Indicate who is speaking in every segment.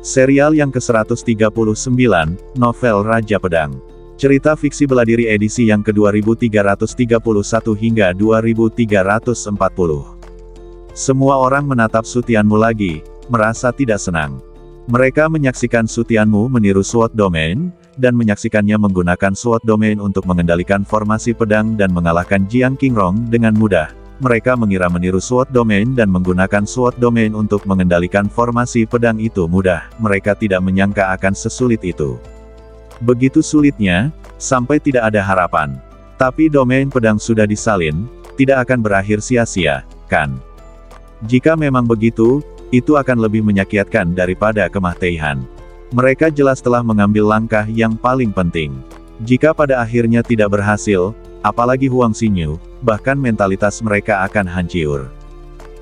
Speaker 1: Serial yang ke-139, Novel Raja Pedang. Cerita fiksi beladiri edisi yang ke-2331 hingga 2340. Semua orang menatap Sutianmu lagi, merasa tidak senang. Mereka menyaksikan Sutianmu meniru SWOT Domain, dan menyaksikannya menggunakan SWOT Domain untuk mengendalikan formasi pedang dan mengalahkan Jiang Qingrong dengan mudah. Mereka mengira meniru SWOT Domain dan menggunakan SWOT Domain untuk mengendalikan formasi pedang itu mudah. Mereka tidak menyangka akan sesulit itu. Begitu sulitnya, sampai tidak ada harapan. Tapi domain pedang sudah disalin, tidak akan berakhir sia-sia, kan? Jika memang begitu, itu akan lebih menyakitkan daripada kematian. Mereka jelas telah mengambil langkah yang paling penting. Jika pada akhirnya tidak berhasil, apalagi Huang Xinyu, bahkan mentalitas mereka akan hancur.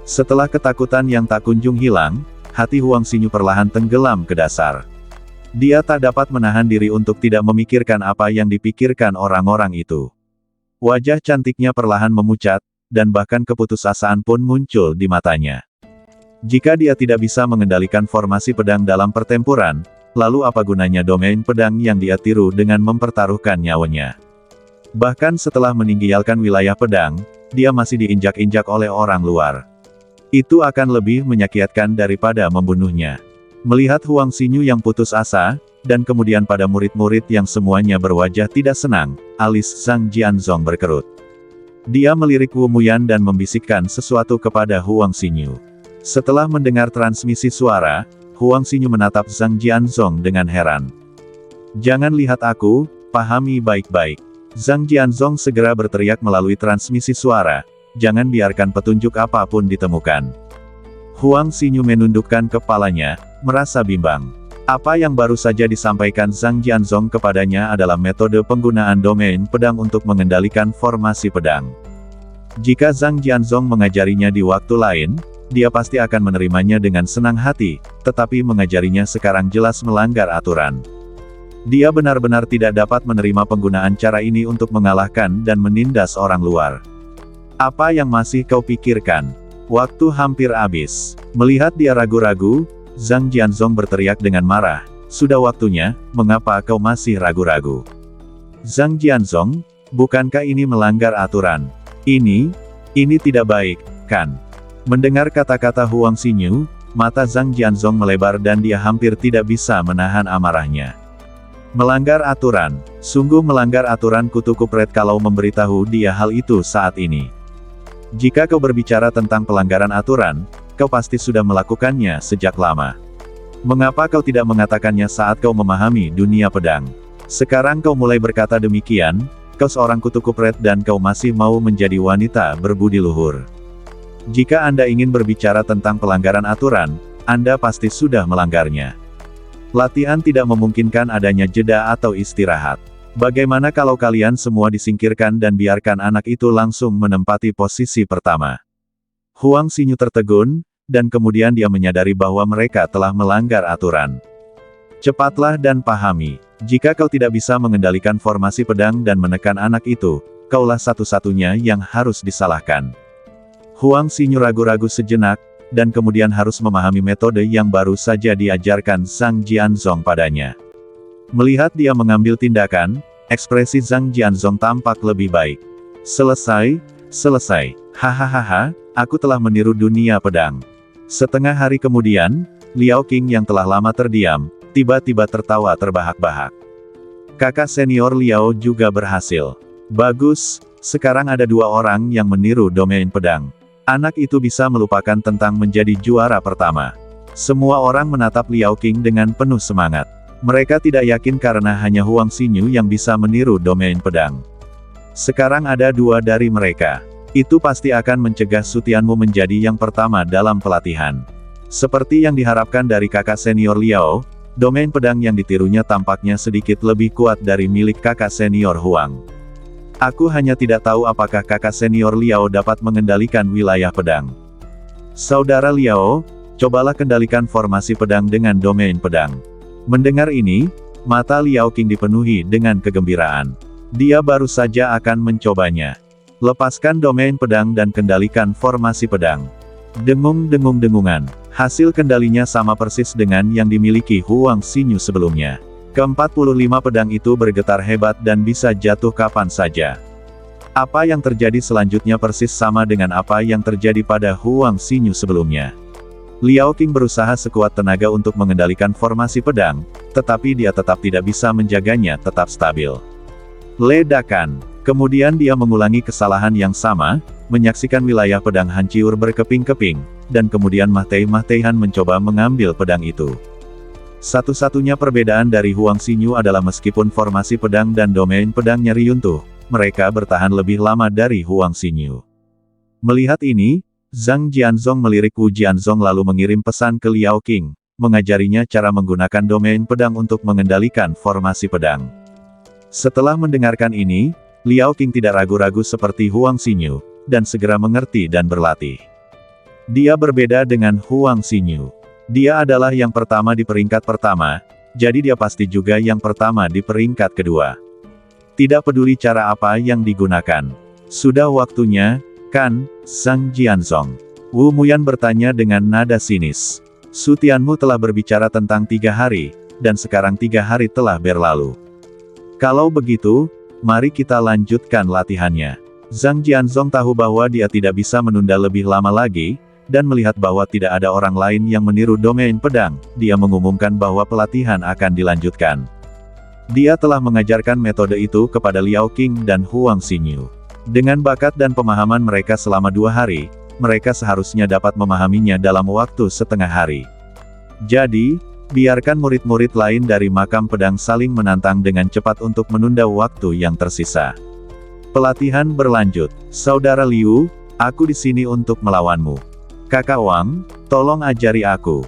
Speaker 1: Setelah ketakutan yang tak kunjung hilang, hati Huang Xinyu perlahan tenggelam ke dasar. Dia tak dapat menahan diri untuk tidak memikirkan apa yang dipikirkan orang-orang itu. Wajah cantiknya perlahan memucat, dan bahkan keputusasaan pun muncul di matanya. Jika dia tidak bisa mengendalikan formasi pedang dalam pertempuran, lalu apa gunanya domain pedang yang dia tiru dengan mempertaruhkan nyawanya? Bahkan setelah meninggalkan wilayah pedang, dia masih diinjak-injak oleh orang luar. Itu akan lebih menyakitkan daripada membunuhnya. Melihat Huang Xinyu yang putus asa, dan kemudian pada murid-murid yang semuanya berwajah tidak senang, alis Zhang Jianzong berkerut. Dia melirik Wu Muyan dan membisikkan sesuatu kepada Huang Xinyu. Setelah mendengar transmisi suara, Huang Xinyu menatap Zhang Jianzong dengan heran. "Jangan lihat aku, pahami baik-baik." Zhang Jianzong segera berteriak melalui transmisi suara, "Jangan biarkan petunjuk apapun ditemukan." Huang Xinyu menundukkan kepalanya, merasa bimbang. Apa yang baru saja disampaikan Zhang Jianzong kepadanya adalah metode penggunaan domain pedang untuk mengendalikan formasi pedang. Jika Zhang Jianzong mengajarinya di waktu lain, dia pasti akan menerimanya dengan senang hati, tetapi mengajarinya sekarang jelas melanggar aturan. Dia benar-benar tidak dapat menerima penggunaan cara ini untuk mengalahkan dan menindas orang luar. "Apa yang masih kau pikirkan? Waktu hampir habis." Melihat dia ragu-ragu, Zhang Jianzong berteriak dengan marah, "Sudah waktunya, mengapa kau masih ragu-ragu? Zhang Jianzong, bukankah ini melanggar aturan? Ini tidak baik, kan?" Mendengar kata-kata Huang Xinyu, mata Zhang Jianzong melebar dan dia hampir tidak bisa menahan amarahnya. Melanggar aturan, sungguh melanggar aturan. Kutu Kupret kalau memberitahu dia hal itu saat ini. Jika kau berbicara tentang pelanggaran aturan, kau pasti sudah melakukannya sejak lama. Mengapa kau tidak mengatakannya saat kau memahami dunia pedang? Sekarang kau mulai berkata demikian, kau seorang Kutu Kupret dan kau masih mau menjadi wanita berbudi luhur. Jika Anda ingin berbicara tentang pelanggaran aturan, Anda pasti sudah melanggarnya. Latihan tidak memungkinkan adanya jeda atau istirahat. Bagaimana kalau kalian semua disingkirkan dan biarkan anak itu langsung menempati posisi pertama? Huang Xinyu tertegun, dan kemudian dia menyadari bahwa mereka telah melanggar aturan. Cepatlah dan pahami, jika kau tidak bisa mengendalikan formasi pedang dan menekan anak itu, kaulah satu-satunya yang harus disalahkan. Huang Xinyu ragu-ragu sejenak, dan kemudian harus memahami metode yang baru saja diajarkan Zhang Jianzong padanya. Melihat dia mengambil tindakan, ekspresi Zhang Jianzong tampak lebih baik. Selesai. Hahaha, aku telah meniru dunia pedang." Setengah hari kemudian, Liao Qing yang telah lama terdiam, tiba-tiba tertawa terbahak-bahak. "Kakak senior Liao juga berhasil. Bagus, sekarang ada 2 orang yang meniru domain pedang. Anak itu bisa melupakan tentang menjadi juara pertama." Semua orang menatap Liao Qing dengan penuh semangat. Mereka tidak yakin karena hanya Huang Xinyu yang bisa meniru domain pedang. Sekarang ada 2 dari mereka. Itu pasti akan mencegah Sutianmu menjadi yang pertama dalam pelatihan. Seperti yang diharapkan dari kakak senior Liao, domain pedang yang ditirunya tampaknya sedikit lebih kuat dari milik kakak senior Huang. Aku hanya tidak tahu apakah kakak senior Liao dapat mengendalikan wilayah pedang. Saudara Liao, cobalah kendalikan formasi pedang dengan domain pedang. Mendengar ini, mata Liao Qing dipenuhi dengan kegembiraan. Dia baru saja akan mencobanya. Lepaskan domain pedang dan kendalikan formasi pedang. Dengung-dengung-dengungan. Hasil kendalinya sama persis dengan yang dimiliki Huang Xinyu sebelumnya. Ke-45 pedang itu bergetar hebat dan bisa jatuh kapan saja. Apa yang terjadi selanjutnya persis sama dengan apa yang terjadi pada Huang Xinyu sebelumnya. Liao Qing berusaha sekuat tenaga untuk mengendalikan formasi pedang, tetapi dia tetap tidak bisa menjaganya tetap stabil. Ledakan. Kemudian dia mengulangi kesalahan yang sama, menyaksikan wilayah pedang hancur berkeping-keping, dan kemudian Mahtei-Mahteihan mencoba mengambil pedang itu. Satu-satunya perbedaan dari Huang Xinyu adalah meskipun formasi pedang dan domain pedangnya runtuh, mereka bertahan lebih lama dari Huang Xinyu. Melihat ini, Zhang Jianzong melirik Wu Jianzong lalu mengirim pesan ke Liao Qing, mengajarinya cara menggunakan domain pedang untuk mengendalikan formasi pedang. Setelah mendengarkan ini, Liao Qing tidak ragu-ragu seperti Huang Xinyu, dan segera mengerti dan berlatih. Dia berbeda dengan Huang Xinyu. Dia adalah yang pertama di peringkat pertama, jadi dia pasti juga yang pertama di peringkat kedua. Tidak peduli cara apa yang digunakan. Sudah waktunya, kan, Zhang Jianzong? Wu Muyan bertanya dengan nada sinis. Su Tianmu telah berbicara tentang 3 hari, dan sekarang 3 hari telah berlalu. Kalau begitu, mari kita lanjutkan latihannya. Zhang Jianzong tahu bahwa dia tidak bisa menunda lebih lama lagi, dan melihat bahwa tidak ada orang lain yang meniru domain pedang, dia mengumumkan bahwa pelatihan akan dilanjutkan. Dia telah mengajarkan metode itu kepada Liao Qing dan Huang Xinyu. Dengan bakat dan pemahaman mereka selama 2 hari, mereka seharusnya dapat memahaminya dalam waktu setengah hari. Jadi, biarkan murid-murid lain dari makam pedang saling menantang dengan cepat untuk menunda waktu yang tersisa. Pelatihan berlanjut. Saudara Liu, aku di sini untuk melawanmu. Kakak Wang, tolong ajari aku.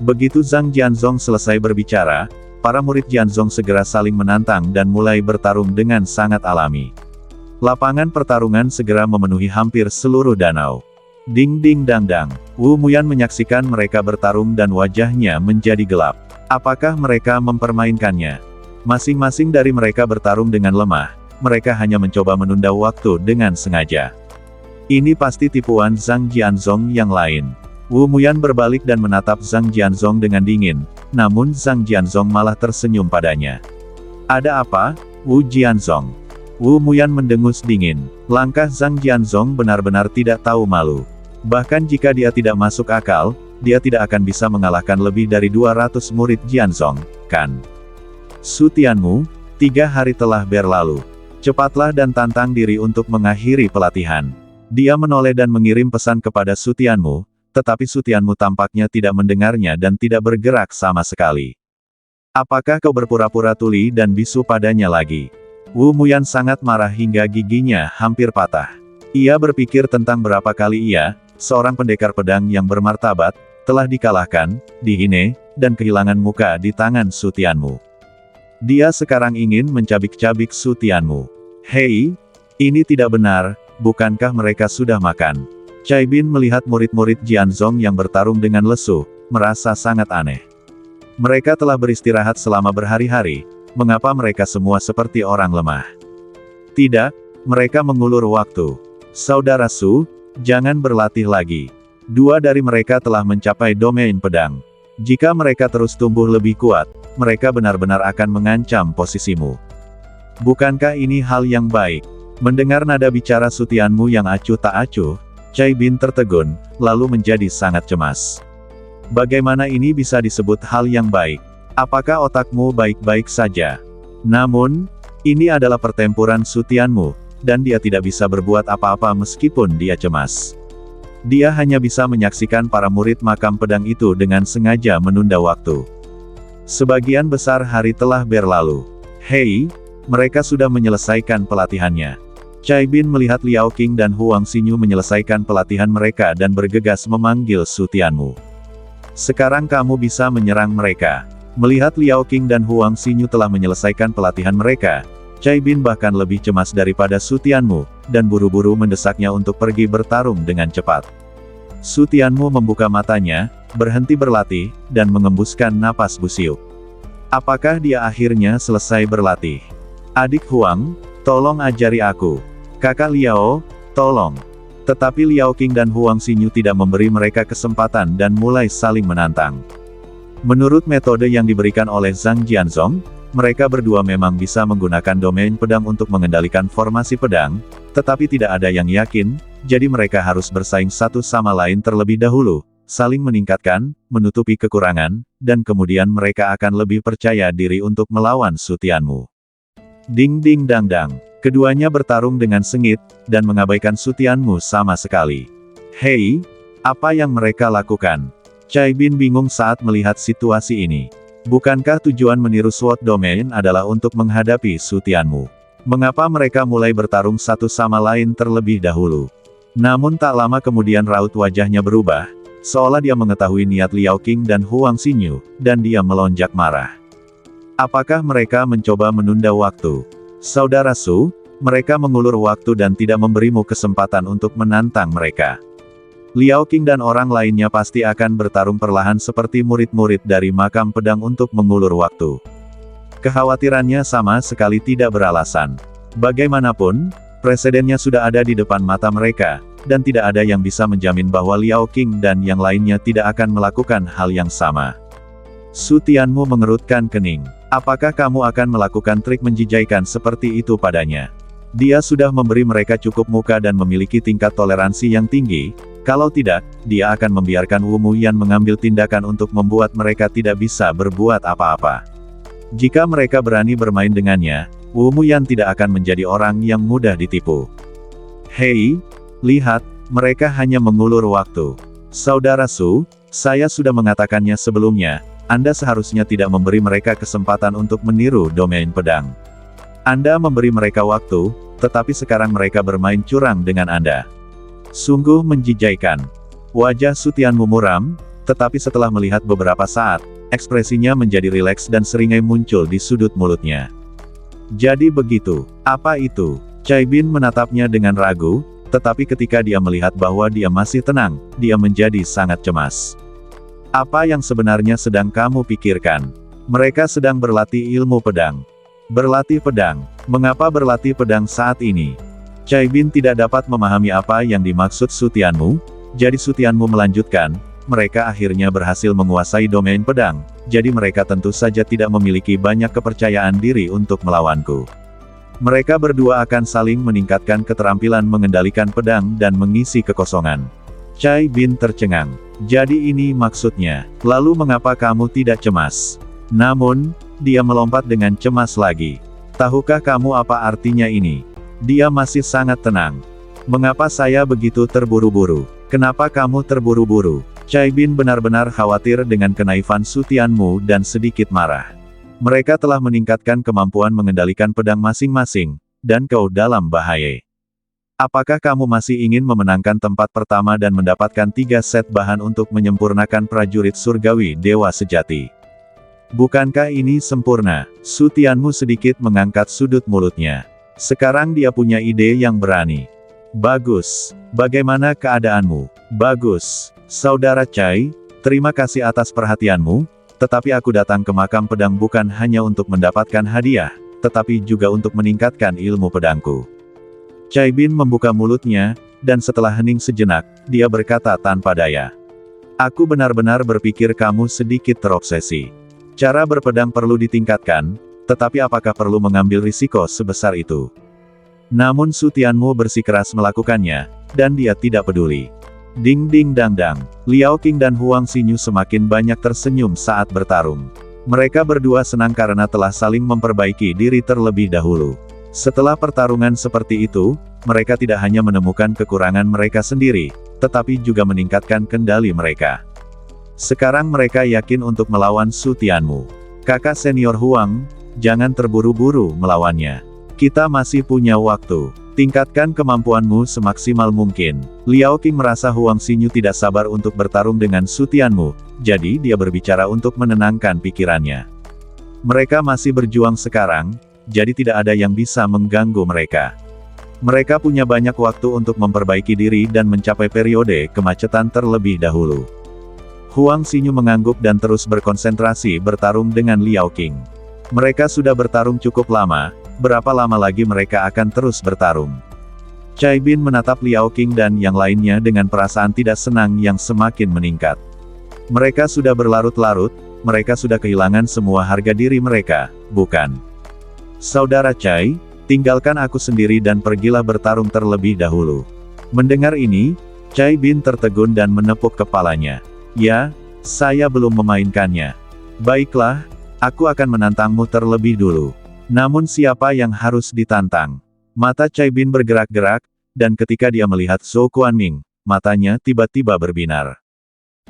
Speaker 1: Begitu Zhang Jianzong selesai berbicara, para murid Jianzong segera saling menantang dan mulai bertarung dengan sangat alami. Lapangan pertarungan segera memenuhi hampir seluruh danau. Ding ding dang dang. Wu Muyan menyaksikan mereka bertarung dan wajahnya menjadi gelap. Apakah mereka mempermainkannya? Masing-masing dari mereka bertarung dengan lemah. Mereka hanya mencoba menunda waktu dengan sengaja. Ini pasti tipuan Zhang Jianzong yang lain. Wu Muyan berbalik dan menatap Zhang Jianzong dengan dingin, namun Zhang Jianzong malah tersenyum padanya. Ada apa, Wu Jianzong? Wu Muyan mendengus dingin. Langkah Zhang Jianzong benar-benar tidak tahu malu. Bahkan jika dia tidak masuk akal, dia tidak akan bisa mengalahkan lebih dari 200 murid Jianzong, kan? Su Tianmu, 3 hari telah berlalu. Cepatlah dan tantang diri untuk mengakhiri pelatihan. Dia menoleh dan mengirim pesan kepada Su Tianmu, tetapi Su Tianmu tampaknya tidak mendengarnya dan tidak bergerak sama sekali. Apakah kau berpura-pura tuli dan bisu padanya lagi? Wu Muyan sangat marah hingga giginya hampir patah. Ia berpikir tentang berapa kali ia, seorang pendekar pedang yang bermartabat, telah dikalahkan, dihina, dan kehilangan muka di tangan Su Tianmu. Dia sekarang ingin mencabik-cabik Su Tianmu. Hei, ini tidak benar. Bukankah mereka sudah makan? Cai Bin melihat murid-murid Jianzong yang bertarung dengan lesu, merasa sangat aneh. Mereka telah beristirahat selama berhari-hari, mengapa mereka semua seperti orang lemah? Tidak, mereka mengulur waktu. Saudara Su, jangan berlatih lagi. 2 dari mereka telah mencapai domain pedang. Jika mereka terus tumbuh lebih kuat, mereka benar-benar akan mengancam posisimu. Bukankah ini hal yang baik? Mendengar nada bicara Su Tianmu yang acuh tak acuh, Cai Bin tertegun, lalu menjadi sangat cemas. Bagaimana ini bisa disebut hal yang baik? Apakah otakmu baik-baik saja? Namun, ini adalah pertempuran Su Tianmu, dan dia tidak bisa berbuat apa-apa meskipun dia cemas. Dia hanya bisa menyaksikan para murid makam pedang itu dengan sengaja menunda waktu. Sebagian besar hari telah berlalu. Hei, mereka sudah menyelesaikan pelatihannya. Cai Bin melihat Liao Qing dan Huang Xinyu menyelesaikan pelatihan mereka dan bergegas memanggil Su Tianmu. Sekarang kamu bisa menyerang mereka. Melihat Liao Qing dan Huang Xinyu telah menyelesaikan pelatihan mereka, Cai Bin bahkan lebih cemas daripada Su Tianmu, dan buru-buru mendesaknya untuk pergi bertarung dengan cepat. Su Tianmu membuka matanya, berhenti berlatih, dan mengembuskan napas busiuk. Apakah dia akhirnya selesai berlatih? Adik Huang, tolong ajari aku. Kakak Liao, tolong. Tetapi Liao Qing dan Huang Xinyu tidak memberi mereka kesempatan dan mulai saling menantang. Menurut metode yang diberikan oleh Zhang Jianzong, mereka berdua memang bisa menggunakan domain pedang untuk mengendalikan formasi pedang, tetapi tidak ada yang yakin, jadi mereka harus bersaing satu sama lain terlebih dahulu, saling meningkatkan, menutupi kekurangan, dan kemudian mereka akan lebih percaya diri untuk melawan Su Tianmu. Ding ding dang dang. Keduanya bertarung dengan sengit, dan mengabaikan Su Tianmu sama sekali. Hei, apa yang mereka lakukan? Cai Bin bingung saat melihat situasi ini. Bukankah tujuan meniru Sword Domain adalah untuk menghadapi Su Tianmu? Mengapa mereka mulai bertarung satu sama lain terlebih dahulu? Namun tak lama kemudian raut wajahnya berubah, seolah dia mengetahui niat Liao Qing dan Huang Xinyu, dan dia melonjak marah. Apakah mereka mencoba menunda waktu? Saudara Su, mereka mengulur waktu dan tidak memberimu kesempatan untuk menantang mereka. Liao Qing dan orang lainnya pasti akan bertarung perlahan seperti murid-murid dari makam pedang untuk mengulur waktu. Kekhawatirannya sama sekali tidak beralasan. Bagaimanapun, presidennya sudah ada di depan mata mereka, dan tidak ada yang bisa menjamin bahwa Liao Qing dan yang lainnya tidak akan melakukan hal yang sama. Su Tianmu mengerutkan kening. Apakah kamu akan melakukan trik menjijaikan seperti itu padanya? Dia sudah memberi mereka cukup muka dan memiliki tingkat toleransi yang tinggi, kalau tidak, dia akan membiarkan Wu Muyan mengambil tindakan untuk membuat mereka tidak bisa berbuat apa-apa. Jika mereka berani bermain dengannya, Wu Muyan tidak akan menjadi orang yang mudah ditipu. Hei, lihat, mereka hanya mengulur waktu. Saudara Su, saya sudah mengatakannya sebelumnya, Anda seharusnya tidak memberi mereka kesempatan untuk meniru domain pedang. Anda memberi mereka waktu, tetapi sekarang mereka bermain curang dengan Anda. Sungguh menjijaikan. Wajah Su Tianmu muram, tetapi setelah melihat beberapa saat, ekspresinya menjadi rileks dan seringai muncul di sudut mulutnya. Jadi begitu, apa itu? Cai Bin menatapnya dengan ragu, tetapi ketika dia melihat bahwa dia masih tenang, dia menjadi sangat cemas. Apa yang sebenarnya sedang kamu pikirkan? Mereka sedang berlatih ilmu pedang. Berlatih pedang. Mengapa berlatih pedang saat ini? Cai Bin tidak dapat memahami apa yang dimaksud Su Tianmu, jadi Su Tianmu melanjutkan, mereka akhirnya berhasil menguasai domain pedang, jadi mereka tentu saja tidak memiliki banyak kepercayaan diri untuk melawanku. Mereka berdua akan saling meningkatkan keterampilan mengendalikan pedang dan mengisi kekosongan. Cai Bin tercengang. Jadi ini maksudnya. Lalu mengapa kamu tidak cemas? Namun, dia melompat dengan cemas lagi. Tahukah kamu apa artinya ini? Dia masih sangat tenang. Mengapa saya begitu terburu-buru? Kenapa kamu terburu-buru? Cai Bin benar-benar khawatir dengan kenaifan Su Tianmu dan sedikit marah. Mereka telah meningkatkan kemampuan mengendalikan pedang masing-masing, dan kau dalam bahaya. Apakah kamu masih ingin memenangkan tempat pertama dan mendapatkan 3 set bahan untuk menyempurnakan prajurit surgawi dewa sejati? Bukankah ini sempurna? Su Tianmu sedikit mengangkat sudut mulutnya. Sekarang dia punya ide yang berani. Bagus. Bagaimana keadaanmu? Bagus. Saudara Cai, terima kasih atas perhatianmu, tetapi aku datang ke makam pedang bukan hanya untuk mendapatkan hadiah, tetapi juga untuk meningkatkan ilmu pedangku. Cai Bin membuka mulutnya, dan setelah hening sejenak, dia berkata tanpa daya. Aku benar-benar berpikir kamu sedikit terobsesi. Cara berpedang perlu ditingkatkan, tetapi apakah perlu mengambil risiko sebesar itu? Namun Su Tianmu bersikeras melakukannya, dan dia tidak peduli. Ding ding dang dang. Liao Qing dan Huang Xinyu semakin banyak tersenyum saat bertarung. Mereka berdua senang karena telah saling memperbaiki diri terlebih dahulu. Setelah pertarungan seperti itu, mereka tidak hanya menemukan kekurangan mereka sendiri, tetapi juga meningkatkan kendali mereka. Sekarang mereka yakin untuk melawan Su Tianmu. Kakak senior Huang, jangan terburu-buru melawannya. Kita masih punya waktu. Tingkatkan kemampuanmu semaksimal mungkin. Liao Qing merasa Huang Xinyu tidak sabar untuk bertarung dengan Su Tianmu, jadi dia berbicara untuk menenangkan pikirannya. Mereka masih berjuang sekarang, jadi tidak ada yang bisa mengganggu mereka. Mereka punya banyak waktu untuk memperbaiki diri dan mencapai periode kemacetan terlebih dahulu. Huang Xinyu mengangguk dan terus berkonsentrasi bertarung dengan Liao Qing. Mereka sudah bertarung cukup lama, berapa lama lagi mereka akan terus bertarung? Cai Bin menatap Liao Qing dan yang lainnya dengan perasaan tidak senang yang semakin meningkat. Mereka sudah berlarut-larut, mereka sudah kehilangan semua harga diri mereka, bukan? Saudara Cai, tinggalkan aku sendiri dan pergilah bertarung terlebih dahulu. Mendengar ini, Cai Bin tertegun dan menepuk kepalanya. Ya, saya belum memainkannya. Baiklah, aku akan menantangmu terlebih dulu. Namun siapa yang harus ditantang? Mata Cai Bin bergerak-gerak, dan ketika dia melihat Zhou Guanming, matanya tiba-tiba berbinar.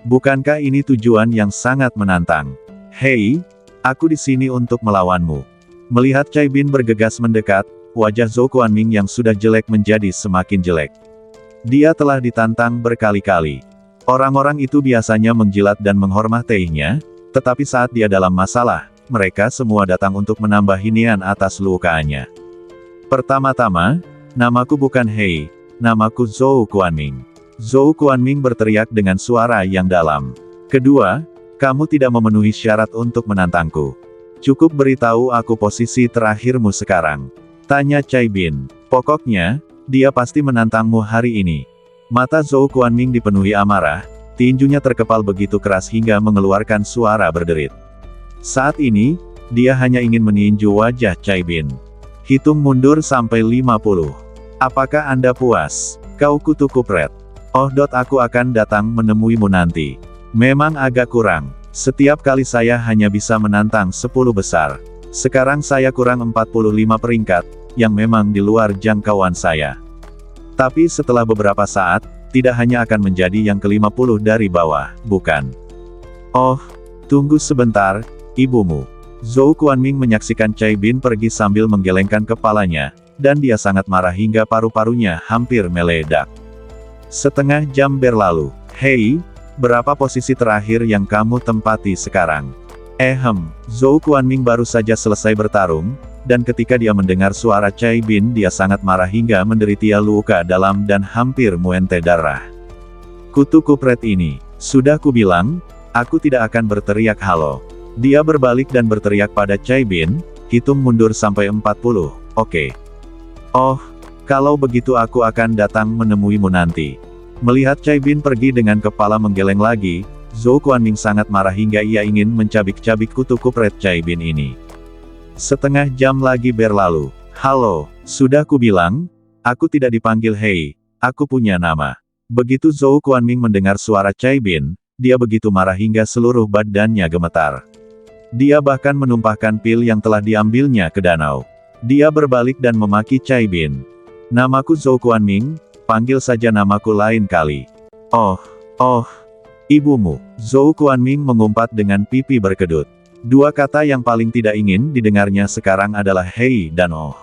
Speaker 1: Bukankah ini tujuan yang sangat menantang? Hei, aku di sini untuk melawanmu. Melihat Cai Bin bergegas mendekat, wajah Zhou Guanming yang sudah jelek menjadi semakin jelek. Dia telah ditantang berkali-kali. Orang-orang itu biasanya menjilat dan menghormatinya, tetapi saat dia dalam masalah, mereka semua datang untuk menambah hinian atas lukaannya. Pertama-tama, namaku bukan Hei, namaku Zhou Guanming. Zhou Guanming berteriak dengan suara yang dalam. Kedua, kamu tidak memenuhi syarat untuk menantangku. Cukup beritahu aku posisi terakhirmu sekarang. Tanya Cai Bin. Pokoknya, dia pasti menantangmu hari ini. Mata Zhou Guanming dipenuhi amarah, tinjunya terkepal begitu keras hingga mengeluarkan suara berderit. Saat ini, dia hanya ingin meninju wajah Cai Bin. Hitung mundur sampai 50. Apakah Anda puas? Kau kutu kupret. Aku akan datang menemuimu nanti. Memang agak kurang. Setiap kali saya hanya bisa menantang 10 besar. Sekarang saya kurang 45 peringkat, yang memang di luar jangkauan saya. Tapi setelah beberapa saat, tidak hanya akan menjadi yang ke-50 dari bawah, bukan? Oh, tunggu sebentar, ibumu. Zhou Guanming menyaksikan Cai Bin pergi sambil menggelengkan kepalanya, dan dia sangat marah hingga paru-parunya hampir meledak. Setengah jam berlalu. Hei, berapa posisi terakhir yang kamu tempati sekarang? Zhou Guanming baru saja selesai bertarung, dan ketika dia mendengar suara Cai Bin dia sangat marah hingga menderita luka dalam dan hampir muntah darah. Kutu kupret ini, sudah kubilang, aku tidak akan berteriak halo. Dia berbalik dan berteriak pada Cai Bin, hitung mundur sampai 40, oke. Oh, kalau begitu aku akan datang menemuimu nanti. Melihat Cai Bin pergi dengan kepala menggeleng lagi, Zhou Guanming sangat marah hingga ia ingin mencabik-cabik kutu kupret Cai Bin ini. Setengah jam lagi berlalu. Halo, sudah kubilang, aku tidak dipanggil Hei, aku punya nama. Begitu Zhou Guanming mendengar suara Cai Bin, dia begitu marah hingga seluruh badannya gemetar. Dia bahkan menumpahkan pil yang telah diambilnya ke danau. Dia berbalik dan memaki Cai Bin. Namaku Zhou Guanming, panggil saja namaku lain kali. Ibumu. Zhou Guanming mengumpat dengan pipi berkedut. Dua kata yang paling tidak ingin didengarnya sekarang adalah Hei dan Oh.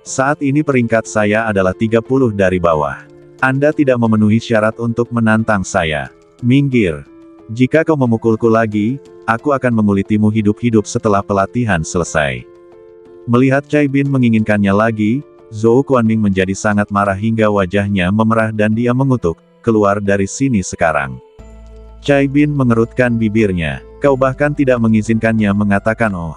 Speaker 1: Saat ini peringkat saya adalah 30 dari bawah. Anda tidak memenuhi syarat untuk menantang saya. Minggir. Jika kau memukulku lagi, aku akan mengulitimu hidup-hidup setelah pelatihan selesai. Melihat Cai Bin menginginkannya lagi, Zhou Guanming menjadi sangat marah hingga wajahnya memerah dan dia mengutuk, keluar dari sini sekarang. Cai Bin mengerutkan bibirnya. Kau bahkan tidak mengizinkannya mengatakan oh.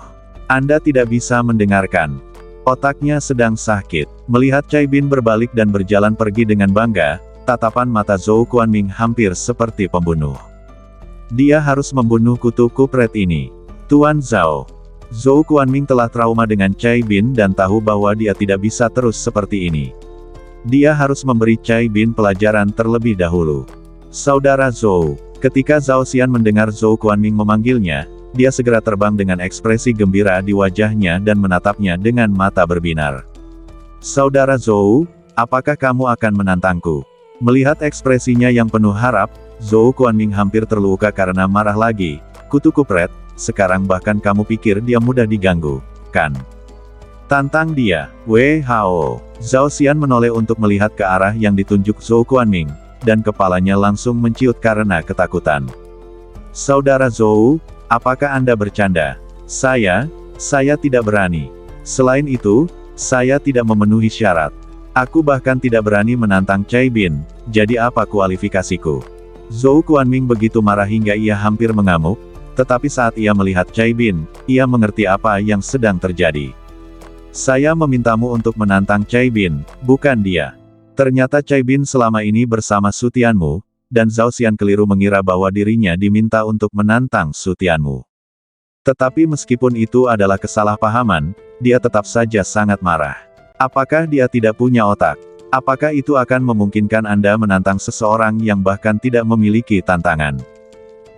Speaker 1: Anda tidak bisa mendengarkan. Otaknya sedang sakit. Melihat Cai Bin berbalik dan berjalan pergi dengan bangga, tatapan mata Zhou Guanming hampir seperti pembunuh. Dia harus membunuh kutu kupret ini. Tuan Zhao. Zhou Guanming telah trauma dengan Cai Bin dan tahu bahwa dia tidak bisa terus seperti ini. Dia harus memberi Cai Bin pelajaran terlebih dahulu. Saudara Zhou. Ketika Zhao Xian mendengar Zhou Guanming memanggilnya, dia segera terbang dengan ekspresi gembira di wajahnya dan menatapnya dengan mata berbinar. Saudara Zhou, apakah kamu akan menantangku? Melihat ekspresinya yang penuh harap, Zhou Guanming hampir terluka karena marah lagi. Kutu kupret, sekarang bahkan kamu pikir dia mudah diganggu, kan? Tantang dia. Wei Hao. Zhao Xian menoleh untuk melihat ke arah yang ditunjuk Zhou Guanming, dan kepalanya langsung menciut karena ketakutan. Saudara Zhou, apakah Anda bercanda? Saya tidak berani. Selain itu, saya tidak memenuhi syarat. Aku bahkan tidak berani menantang Cai Bin, jadi apa kualifikasiku? Zhou Guanming begitu marah hingga ia hampir mengamuk, tetapi saat ia melihat Cai Bin, ia mengerti apa yang sedang terjadi. Saya memintamu untuk menantang Cai Bin, bukan dia. Ternyata Cai Bin selama ini bersama Su Tianmu, dan Zhao Xian keliru mengira bahwa dirinya diminta untuk menantang Su Tianmu. Tetapi meskipun itu adalah kesalahpahaman, dia tetap saja sangat marah. Apakah dia tidak punya otak? Apakah itu akan memungkinkan Anda menantang seseorang yang bahkan tidak memiliki tantangan?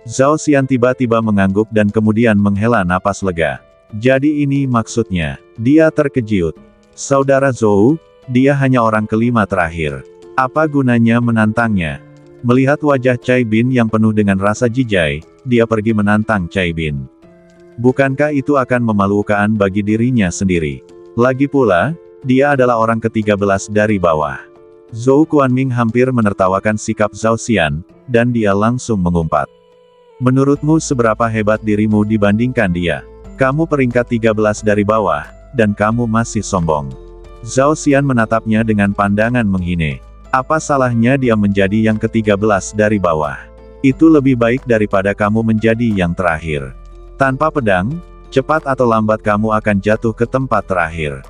Speaker 1: Zhao Xian tiba-tiba mengangguk dan kemudian menghela napas lega. Jadi ini maksudnya. Dia terkejut. Saudara Zhou, dia hanya orang kelima terakhir. Apa gunanya menantangnya? Melihat wajah Cai Bin yang penuh dengan rasa jijai, dia pergi menantang Cai Bin. Bukankah itu akan memalukan bagi dirinya sendiri? Lagi pula, dia adalah orang ke-13 dari bawah. Zhou Guanming hampir menertawakan sikap Zhao Xian, dan dia langsung mengumpat. Menurutmu seberapa hebat dirimu dibandingkan dia? Kamu peringkat 13 dari bawah, dan kamu masih sombong. Zhao Xian menatapnya dengan pandangan menghina. Apa salahnya dia menjadi yang ke-13 dari bawah? Itu lebih baik daripada kamu menjadi yang terakhir. Tanpa pedang, cepat atau lambat kamu akan jatuh ke tempat terakhir.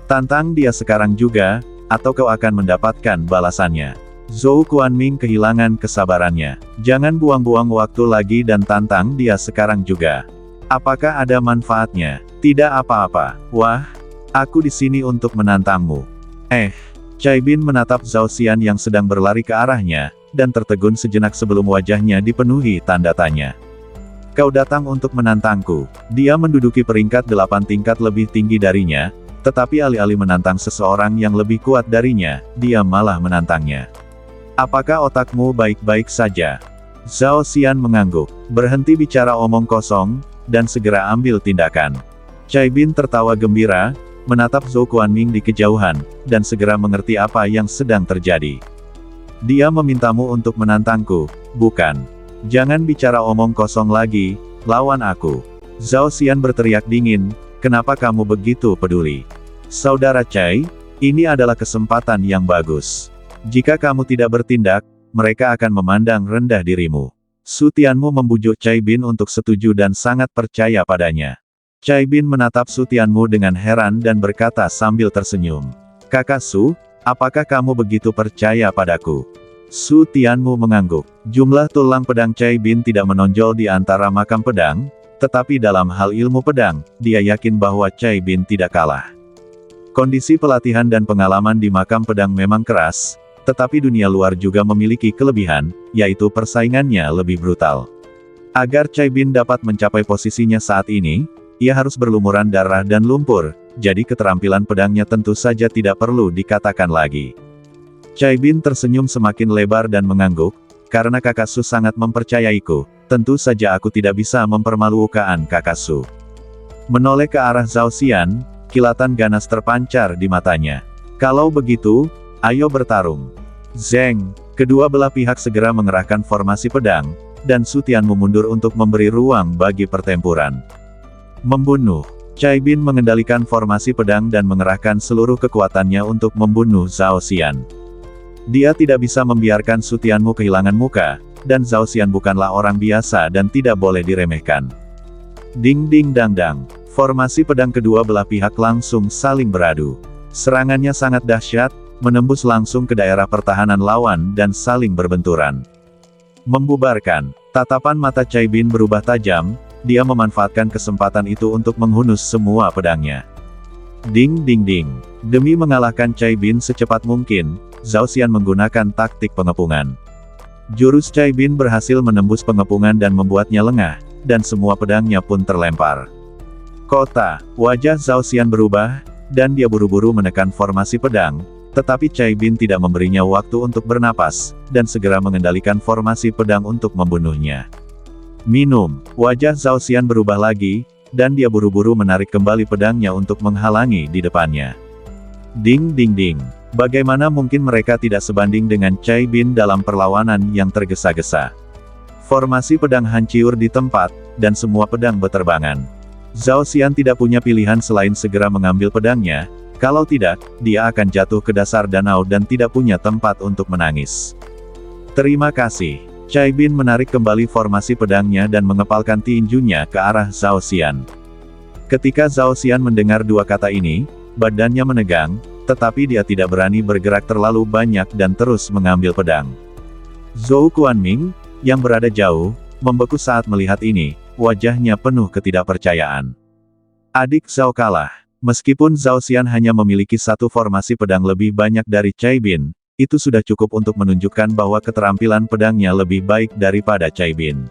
Speaker 1: Tantang dia sekarang juga, atau kau akan mendapatkan balasannya. Zhou Guanming kehilangan kesabarannya. Jangan buang-buang waktu lagi dan tantang dia sekarang juga. Apakah ada manfaatnya? Tidak apa-apa. Wah, aku di sini untuk menantangmu. Cai Bin menatap Zhao Xian yang sedang berlari ke arahnya, dan tertegun sejenak sebelum wajahnya dipenuhi tanda tanya. Kau datang untuk menantangku. Dia menduduki peringkat 8 tingkat lebih tinggi darinya, tetapi alih-alih menantang seseorang yang lebih kuat darinya, dia malah menantangnya. Apakah otakmu baik-baik saja? Zhao Xian mengangguk. Berhenti bicara omong kosong, dan segera ambil tindakan. Cai Bin tertawa gembira, menatap Zhou Guanming di kejauhan, dan segera mengerti apa yang sedang terjadi. Dia memintamu untuk menantangku, bukan? Jangan bicara omong kosong lagi, lawan aku. Zhao Xian berteriak dingin, kenapa kamu begitu peduli? Saudara Cai, ini adalah kesempatan yang bagus. Jika kamu tidak bertindak, mereka akan memandang rendah dirimu. Su Tianmu membujuk Cai Bin untuk setuju dan sangat percaya padanya. Cai Bin menatap Su Tianmu dengan heran dan berkata sambil tersenyum. Kakak Su, apakah kamu begitu percaya padaku? Su Tianmu mengangguk. Jumlah tulang pedang Cai Bin tidak menonjol di antara makam pedang, tetapi dalam hal ilmu pedang, dia yakin bahwa Cai Bin tidak kalah. Kondisi pelatihan dan pengalaman di makam pedang memang keras, tetapi dunia luar juga memiliki kelebihan, yaitu persaingannya lebih brutal. Agar Cai Bin dapat mencapai posisinya saat ini, ia harus berlumuran darah dan lumpur, jadi keterampilan pedangnya tentu saja tidak perlu dikatakan lagi. Cai Bin tersenyum semakin lebar dan mengangguk, karena kakak Su sangat mempercayaiku, tentu saja aku tidak bisa mempermalukan kakak Su. Menoleh ke arah Zhao Xian, kilatan ganas terpancar di matanya. Kalau begitu, ayo bertarung. Zeng, kedua belah pihak segera mengerahkan formasi pedang, dan Su Tianmu mundur untuk memberi ruang bagi pertempuran. Membunuh. Cai Bin mengendalikan formasi pedang dan mengerahkan seluruh kekuatannya untuk membunuh Zhao Xian. Dia tidak bisa membiarkan Su Tianmu kehilangan muka, dan Zhao Xian bukanlah orang biasa dan tidak boleh diremehkan. Ding ding dang dang. Formasi pedang kedua belah pihak langsung saling beradu. Serangannya sangat dahsyat, menembus langsung ke daerah pertahanan lawan dan saling berbenturan. Membubarkan. Tatapan mata Cai Bin berubah tajam, dia memanfaatkan kesempatan itu untuk menghunus semua pedangnya. Ding ding ding. Demi mengalahkan Cai Bin secepat mungkin, Zhao Xian menggunakan taktik pengepungan. Jurus Cai Bin berhasil menembus pengepungan dan membuatnya lengah, dan semua pedangnya pun terlempar. Kota, wajah Zhao Xian berubah, dan dia buru-buru menekan formasi pedang, tetapi Cai Bin tidak memberinya waktu untuk bernapas, dan segera mengendalikan formasi pedang untuk membunuhnya. Minum, wajah Zhao Xian berubah lagi, dan dia buru-buru menarik kembali pedangnya untuk menghalangi di depannya. Ding ding ding. Bagaimana mungkin mereka tidak sebanding dengan Cai Bin dalam perlawanan yang tergesa-gesa? Formasi pedang hancur di tempat, dan semua pedang beterbangan. Zhao Xian tidak punya pilihan selain segera mengambil pedangnya, kalau tidak, dia akan jatuh ke dasar danau dan tidak punya tempat untuk menangis. Terima kasih. Cai Bin menarik kembali formasi pedangnya dan mengepalkan tinjunya ke arah Zhao Xian. Ketika Zhao Xian mendengar dua kata ini, badannya menegang, tetapi dia tidak berani bergerak terlalu banyak dan terus mengambil pedang. Zhou Guanming, yang berada jauh, membeku saat melihat ini, wajahnya penuh ketidakpercayaan. Adik Zhao kalah. Meskipun Zhao Xian hanya memiliki satu formasi pedang lebih banyak dari Cai Bin, itu sudah cukup untuk menunjukkan bahwa keterampilan pedangnya lebih baik daripada Cai Bin.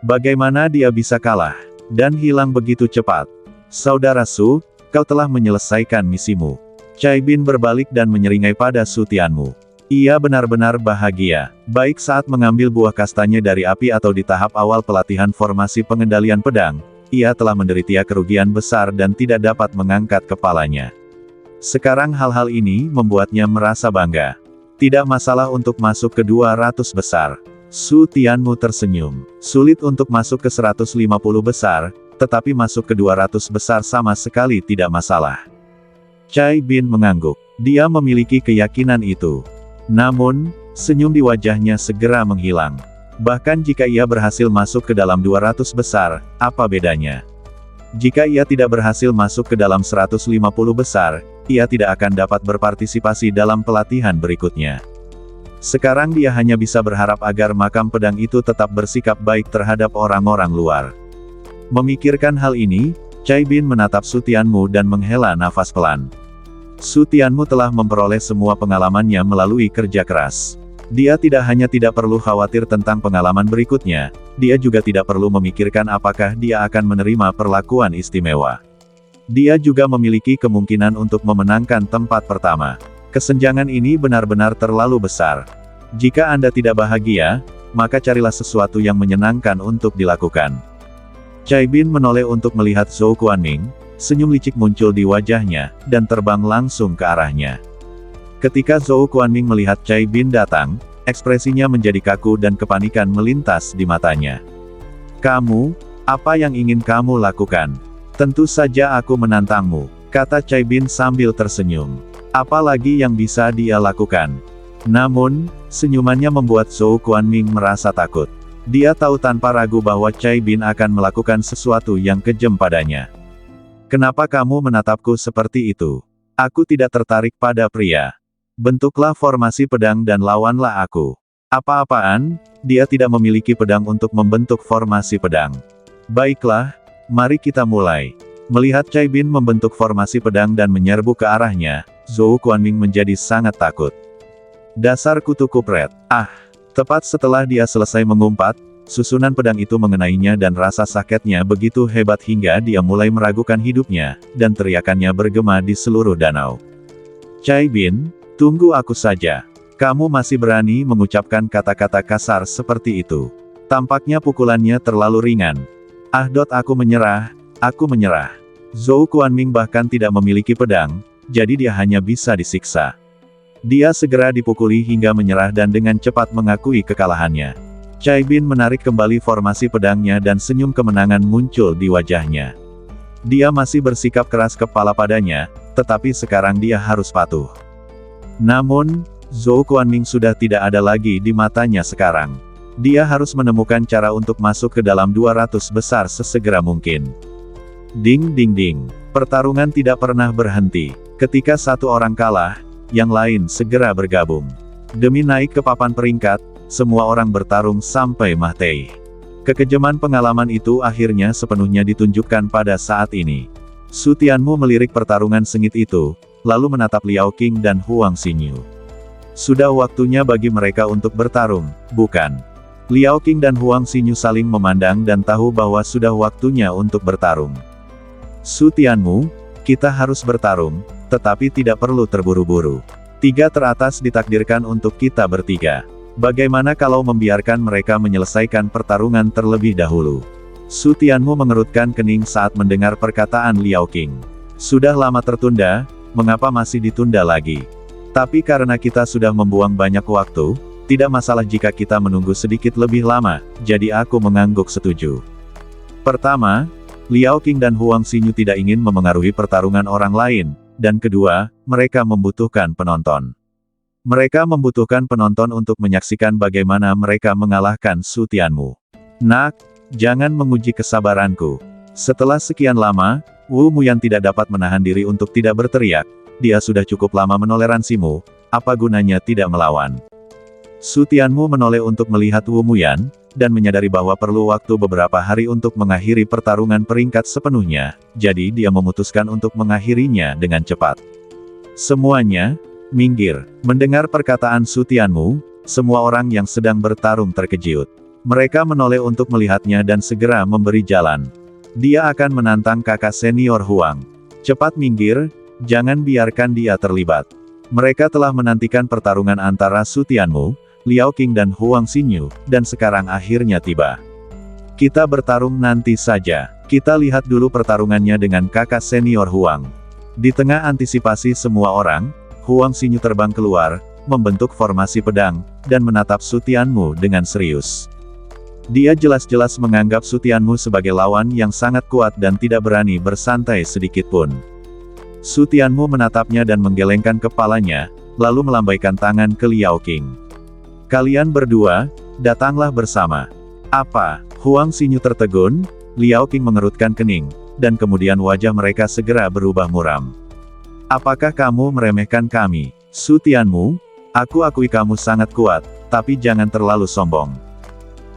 Speaker 1: Bagaimana dia bisa kalah dan hilang begitu cepat? Saudara Su, kau telah menyelesaikan misimu. Cai Bin berbalik dan menyeringai pada Su Tianmu. Ia benar-benar bahagia, baik saat mengambil buah kastanya dari api atau di tahap awal pelatihan formasi pengendalian pedang. Ia telah menderita kerugian besar dan tidak dapat mengangkat kepalanya. Sekarang hal-hal ini membuatnya merasa bangga. Tidak masalah untuk masuk ke 200 besar. Su Tianmu tersenyum. Sulit untuk masuk ke 150 besar, tetapi masuk ke 200 besar sama sekali tidak masalah. Cai Bin mengangguk. Dia memiliki keyakinan itu. Namun, senyum di wajahnya segera menghilang. Bahkan jika ia berhasil masuk ke dalam 200 besar, apa bedanya? Jika ia tidak berhasil masuk ke dalam 150 besar, ia tidak akan dapat berpartisipasi dalam pelatihan berikutnya. Sekarang dia hanya bisa berharap agar makam pedang itu tetap bersikap baik terhadap orang-orang luar. Memikirkan hal ini, Cai Bin menatap Su Tianmu dan menghela nafas pelan. Su Tianmu telah memperoleh semua pengalamannya melalui kerja keras. Dia tidak hanya tidak perlu khawatir tentang pengalaman berikutnya, dia juga tidak perlu memikirkan apakah dia akan menerima perlakuan istimewa. Dia juga memiliki kemungkinan untuk memenangkan tempat pertama. Kesenjangan ini benar-benar terlalu besar. Jika Anda tidak bahagia, maka carilah sesuatu yang menyenangkan untuk dilakukan. Cai Bin menoleh untuk melihat Zhou Guanming, senyum licik muncul di wajahnya, dan terbang langsung ke arahnya. Ketika Zhou Guanming melihat Cai Bin datang, ekspresinya menjadi kaku dan kepanikan melintas di matanya. Kamu, apa yang ingin kamu lakukan? Tentu saja aku menantangmu, kata Cai Bin sambil tersenyum. Apalagi yang bisa dia lakukan? Namun, senyumannya membuat Zhou Guanming merasa takut. Dia tahu tanpa ragu bahwa Cai Bin akan melakukan sesuatu yang kejam padanya. Kenapa kamu menatapku seperti itu? Aku tidak tertarik pada pria. Bentuklah formasi pedang dan lawanlah aku. Apa-apaan, dia tidak memiliki pedang untuk membentuk formasi pedang. Baiklah, mari kita mulai. Melihat Cai Bin membentuk formasi pedang dan menyerbu ke arahnya, Zhou Guanming menjadi sangat takut. Dasar kutu kupret. Tepat setelah dia selesai mengumpat, susunan pedang itu mengenainya dan rasa sakitnya begitu hebat hingga dia mulai meragukan hidupnya, dan teriakannya bergema di seluruh danau. Cai Bin, tunggu aku saja. Kamu masih berani mengucapkan kata-kata kasar seperti itu. Tampaknya pukulannya terlalu ringan. Aku menyerah, aku menyerah. Zhou Guanming bahkan tidak memiliki pedang, jadi dia hanya bisa disiksa. Dia segera dipukuli hingga menyerah dan dengan cepat mengakui kekalahannya. Cai Bin menarik kembali formasi pedangnya dan senyum kemenangan muncul di wajahnya. Dia masih bersikap keras kepala padanya, tetapi sekarang dia harus patuh. Namun, Zhou Guanming sudah tidak ada lagi di matanya sekarang. Dia harus menemukan cara untuk masuk ke dalam 200 besar sesegera mungkin. Ding ding ding. Pertarungan tidak pernah berhenti. Ketika satu orang kalah, yang lain segera bergabung. Demi naik ke papan peringkat, semua orang bertarung sampai mati. Kekejaman pengalaman itu akhirnya sepenuhnya ditunjukkan pada saat ini. Su Tianmu melirik pertarungan sengit itu, lalu menatap Liao Qing dan Huang Xinyu. Sudah waktunya bagi mereka untuk bertarung, bukan? Liao Qing dan Huang Xinyu saling memandang dan tahu bahwa sudah waktunya untuk bertarung. Su Tianmu, kita harus bertarung, tetapi tidak perlu terburu-buru. 3 teratas ditakdirkan untuk kita bertiga. Bagaimana kalau membiarkan mereka menyelesaikan pertarungan terlebih dahulu? Su Tianmu mengerutkan kening saat mendengar perkataan Liao Qing. Sudah lama tertunda, mengapa masih ditunda lagi? Tapi karena kita sudah membuang banyak waktu, tidak masalah jika kita menunggu sedikit lebih lama, jadi aku mengangguk setuju. Pertama, Liao Qing dan Huang Xinyu tidak ingin memengaruhi pertarungan orang lain, dan kedua, mereka membutuhkan penonton. Mereka membutuhkan penonton untuk menyaksikan bagaimana mereka mengalahkan Su Tianmu. Nak, jangan menguji kesabaranku. Setelah sekian lama, Wu Muyan tidak dapat menahan diri untuk tidak berteriak, dia sudah cukup lama menoleransimu, apa gunanya tidak melawan? Su Tianmu menoleh untuk melihat Wu Muyan, dan menyadari bahwa perlu waktu beberapa hari untuk mengakhiri pertarungan peringkat sepenuhnya, jadi dia memutuskan untuk mengakhirinya dengan cepat. Semuanya, minggir. Mendengar perkataan Su Tianmu, semua orang yang sedang bertarung terkejut. Mereka menoleh untuk melihatnya dan segera memberi jalan. Dia akan menantang kakak senior Huang. Cepat minggir, jangan biarkan dia terlibat. Mereka telah menantikan pertarungan antara Su Tianmu, Liao Qing dan Huang Xinyu, dan sekarang akhirnya tiba. Kita bertarung nanti saja. Kita lihat dulu pertarungannya dengan kakak senior Huang. Di tengah antisipasi semua orang, Huang Xinyu terbang keluar, membentuk formasi pedang, dan menatap Su Tianmu dengan serius. Dia jelas-jelas menganggap Su Tianmu sebagai lawan yang sangat kuat dan tidak berani bersantai sedikitpun. Su Tianmu menatapnya dan menggelengkan kepalanya, lalu melambaikan tangan ke Liao Qing. Kalian berdua, datanglah bersama. Apa? Huang Xinyu tertegun, Liao Qing mengerutkan kening, dan kemudian wajah mereka segera berubah muram. Apakah kamu meremehkan kami? Su Tianmu, aku akui kamu sangat kuat, tapi jangan terlalu sombong.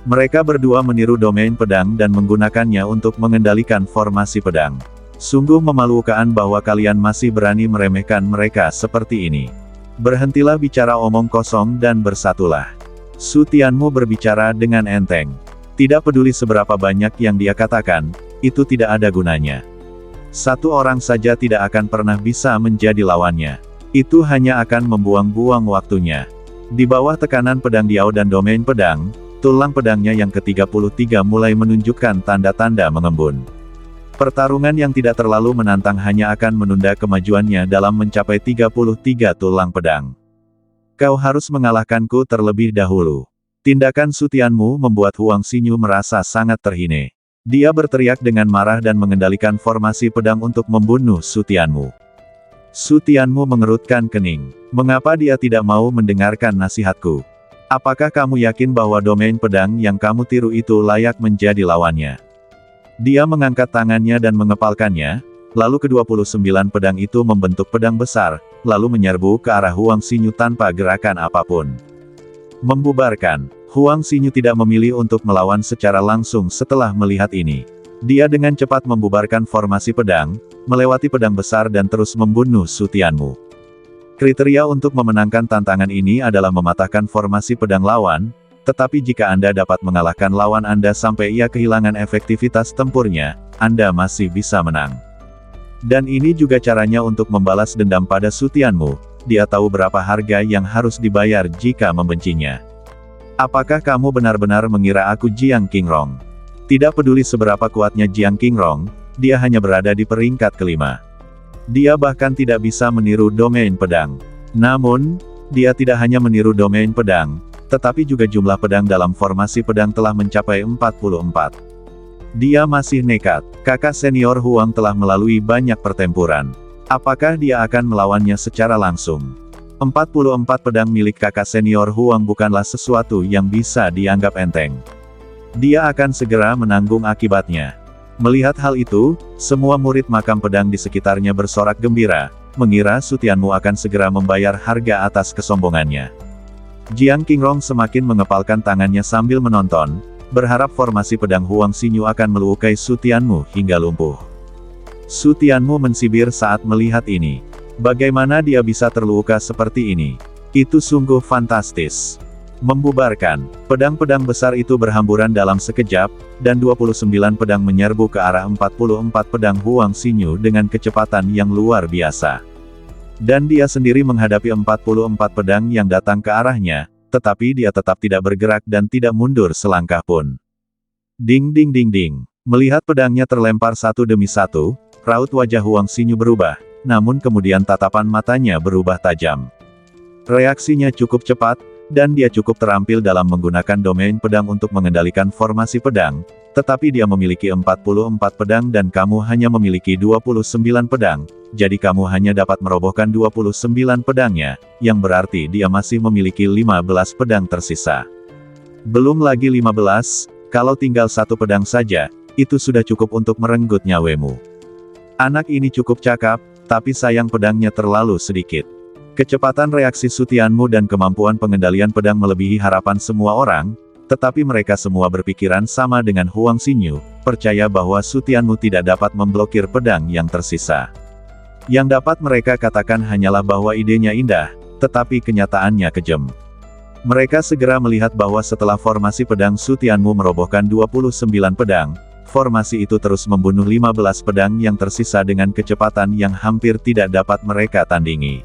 Speaker 1: Mereka berdua meniru domain pedang dan menggunakannya untuk mengendalikan formasi pedang. Sungguh memalukan bahwa kalian masih berani meremehkan mereka seperti ini. Berhentilah bicara omong kosong dan bersatulah. Su Tianmu berbicara dengan enteng. Tidak peduli seberapa banyak yang dia katakan, itu tidak ada gunanya. Satu orang saja tidak akan pernah bisa menjadi lawannya. Itu hanya akan membuang-buang waktunya. Di bawah tekanan pedang Diao dan domain pedang, tulang pedangnya yang ke-33 mulai menunjukkan tanda-tanda mengembun. Pertarungan yang tidak terlalu menantang hanya akan menunda kemajuannya dalam mencapai 33 tulang pedang. Kau harus mengalahkanku terlebih dahulu. Tindakan Su Tianmu membuat Huang Xinyu merasa sangat terhina. Dia berteriak dengan marah dan mengendalikan formasi pedang untuk membunuh Su Tianmu. Su Tianmu mengerutkan kening. Mengapa dia tidak mau mendengarkan nasihatku? Apakah kamu yakin bahwa domain pedang yang kamu tiru itu layak menjadi lawannya? Dia mengangkat tangannya dan mengepalkannya, lalu ke-29 pedang itu membentuk pedang besar, lalu menyerbu ke arah Huang Xinyu tanpa gerakan apapun. Membubarkan. Huang Xinyu tidak memilih untuk melawan secara langsung setelah melihat ini. Dia dengan cepat membubarkan formasi pedang, melewati pedang besar dan terus membunuh Su Tianmu. Kriteria untuk memenangkan tantangan ini adalah mematahkan formasi pedang lawan, tetapi jika Anda dapat mengalahkan lawan Anda sampai ia kehilangan efektivitas tempurnya, Anda masih bisa menang. Dan ini juga caranya untuk membalas dendam pada Su Tianmu. Dia tahu berapa harga yang harus dibayar jika membencinya. Apakah kamu benar-benar mengira aku Jiang Qingrong? Tidak peduli seberapa kuatnya Jiang Qingrong, dia hanya berada di peringkat kelima. Dia bahkan tidak bisa meniru domain pedang. Namun, dia tidak hanya meniru domain pedang, tetapi juga jumlah pedang dalam formasi pedang telah mencapai 44. Dia masih nekat. Kakak senior Huang telah melalui banyak pertempuran. Apakah dia akan melawannya secara langsung? 44 pedang milik kakak senior Huang bukanlah sesuatu yang bisa dianggap enteng. Dia akan segera menanggung akibatnya. Melihat hal itu, semua murid makam pedang di sekitarnya bersorak gembira, mengira Su Tianmu akan segera membayar harga atas kesombongannya. Jiang Qingrong semakin mengepalkan tangannya sambil menonton, berharap formasi pedang Huang Xinyu akan melukai Su Tianmu hingga lumpuh. Su Tianmu mensibir saat melihat ini. Bagaimana dia bisa terluka seperti ini? Itu sungguh fantastis. Membubarkan. Pedang-pedang besar itu berhamburan dalam sekejap, dan 29 pedang menyerbu ke arah 44 pedang Huang Xinyu dengan kecepatan yang luar biasa. Dan dia sendiri menghadapi 44 pedang yang datang ke arahnya, tetapi dia tetap tidak bergerak dan tidak mundur selangkah pun. Ding ding ding ding. Melihat pedangnya terlempar satu demi satu, raut wajah Huang Xinyu berubah, namun kemudian tatapan matanya berubah tajam. Reaksinya cukup cepat, dan dia cukup terampil dalam menggunakan domain pedang untuk mengendalikan formasi pedang, tetapi dia memiliki 44 pedang dan kamu hanya memiliki 29 pedang, jadi kamu hanya dapat merobohkan 29 pedangnya, yang berarti dia masih memiliki 15 pedang tersisa. Belum lagi 15, kalau tinggal satu pedang saja, itu sudah cukup untuk merenggut nyawemu. Anak ini cukup cakap, tapi sayang pedangnya terlalu sedikit. Kecepatan reaksi Su Tianmu dan kemampuan pengendalian pedang melebihi harapan semua orang, tetapi mereka semua berpikiran sama dengan Huang Xinyu, percaya bahwa Su Tianmu tidak dapat memblokir pedang yang tersisa. Yang dapat mereka katakan hanyalah bahwa idenya indah, tetapi kenyataannya kejam. Mereka segera melihat bahwa setelah formasi pedang Su Tianmu merobohkan 29 pedang, formasi itu terus membunuh 15 pedang yang tersisa dengan kecepatan yang hampir tidak dapat mereka tandingi.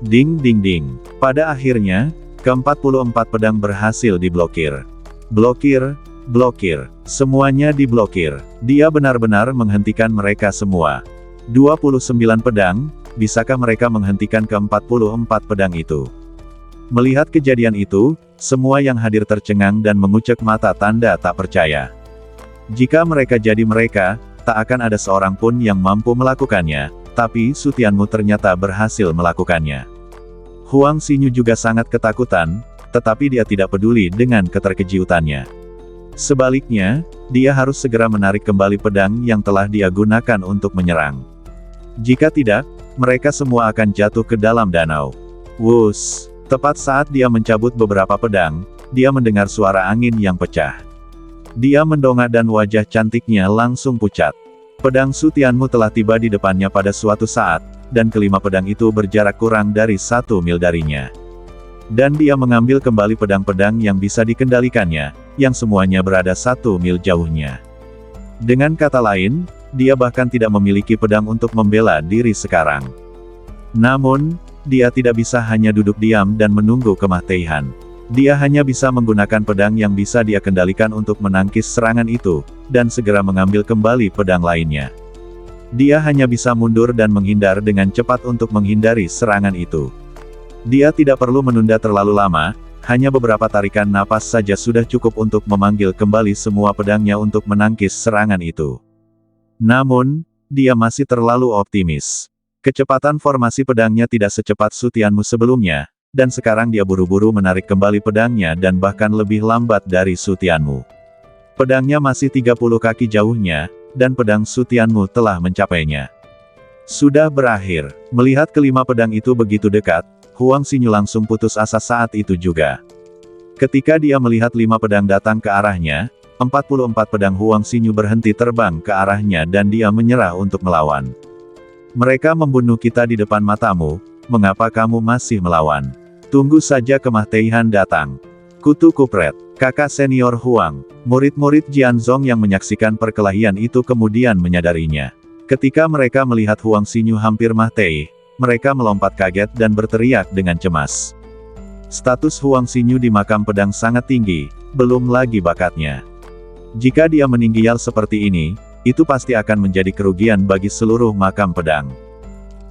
Speaker 1: Ding ding ding. Pada akhirnya, ke-44 pedang berhasil diblokir. Blokir, blokir. Semuanya diblokir. Dia benar-benar menghentikan mereka semua. 29 pedang, bisakah mereka menghentikan ke-44 pedang itu? Melihat kejadian itu, semua yang hadir tercengang dan mengucek mata tanda tak percaya. Jika mereka jadi mereka, tak akan ada seorang pun yang mampu melakukannya, tapi Su Tianmu ternyata berhasil melakukannya. Huang Xinyu juga sangat ketakutan, tetapi dia tidak peduli dengan keterkejutannya. Sebaliknya, dia harus segera menarik kembali pedang yang telah dia gunakan untuk menyerang. Jika tidak, mereka semua akan jatuh ke dalam danau. Wush! Tepat saat dia mencabut beberapa pedang, dia mendengar suara angin yang pecah. Dia mendongak dan wajah cantiknya langsung pucat. Pedang Su Tianmu telah tiba di depannya pada suatu saat, dan kelima pedang itu berjarak kurang dari 1 mil darinya. Dan dia mengambil kembali pedang-pedang yang bisa dikendalikannya, yang semuanya berada 1 mil jauhnya. Dengan kata lain, dia bahkan tidak memiliki pedang untuk membela diri sekarang. Namun, dia tidak bisa hanya duduk diam dan menunggu kematian. Dia hanya bisa menggunakan pedang yang bisa dia kendalikan untuk menangkis serangan itu, dan segera mengambil kembali pedang lainnya. Dia hanya bisa mundur dan menghindar dengan cepat untuk menghindari serangan itu. Dia tidak perlu menunda terlalu lama, hanya beberapa tarikan napas saja sudah cukup untuk memanggil kembali semua pedangnya untuk menangkis serangan itu. Namun, dia masih terlalu optimis. Kecepatan formasi pedangnya tidak secepat Su Tianmu sebelumnya, dan sekarang dia buru-buru menarik kembali pedangnya dan bahkan lebih lambat dari Su Tianmu. Pedangnya masih 30 kaki jauhnya, dan pedang Su Tianmu telah mencapainya. Sudah berakhir. Melihat kelima pedang itu begitu dekat, Huang Xinyu langsung putus asa saat itu juga. Ketika dia melihat 5 pedang datang ke arahnya, 44 pedang Huang Xinyu berhenti terbang ke arahnya dan dia menyerah untuk melawan. Mereka membunuh kita di depan matamu, mengapa kamu masih melawan? Tunggu saja kematian datang. Kutu Kupret, kakak senior Huang, murid-murid Jianzong yang menyaksikan perkelahian itu kemudian menyadarinya. Ketika mereka melihat Huang Xinyu hampir mati, mereka melompat kaget dan berteriak dengan cemas. Status Huang Xinyu di makam pedang sangat tinggi, belum lagi bakatnya. Jika dia meninggal seperti ini, itu pasti akan menjadi kerugian bagi seluruh makam pedang.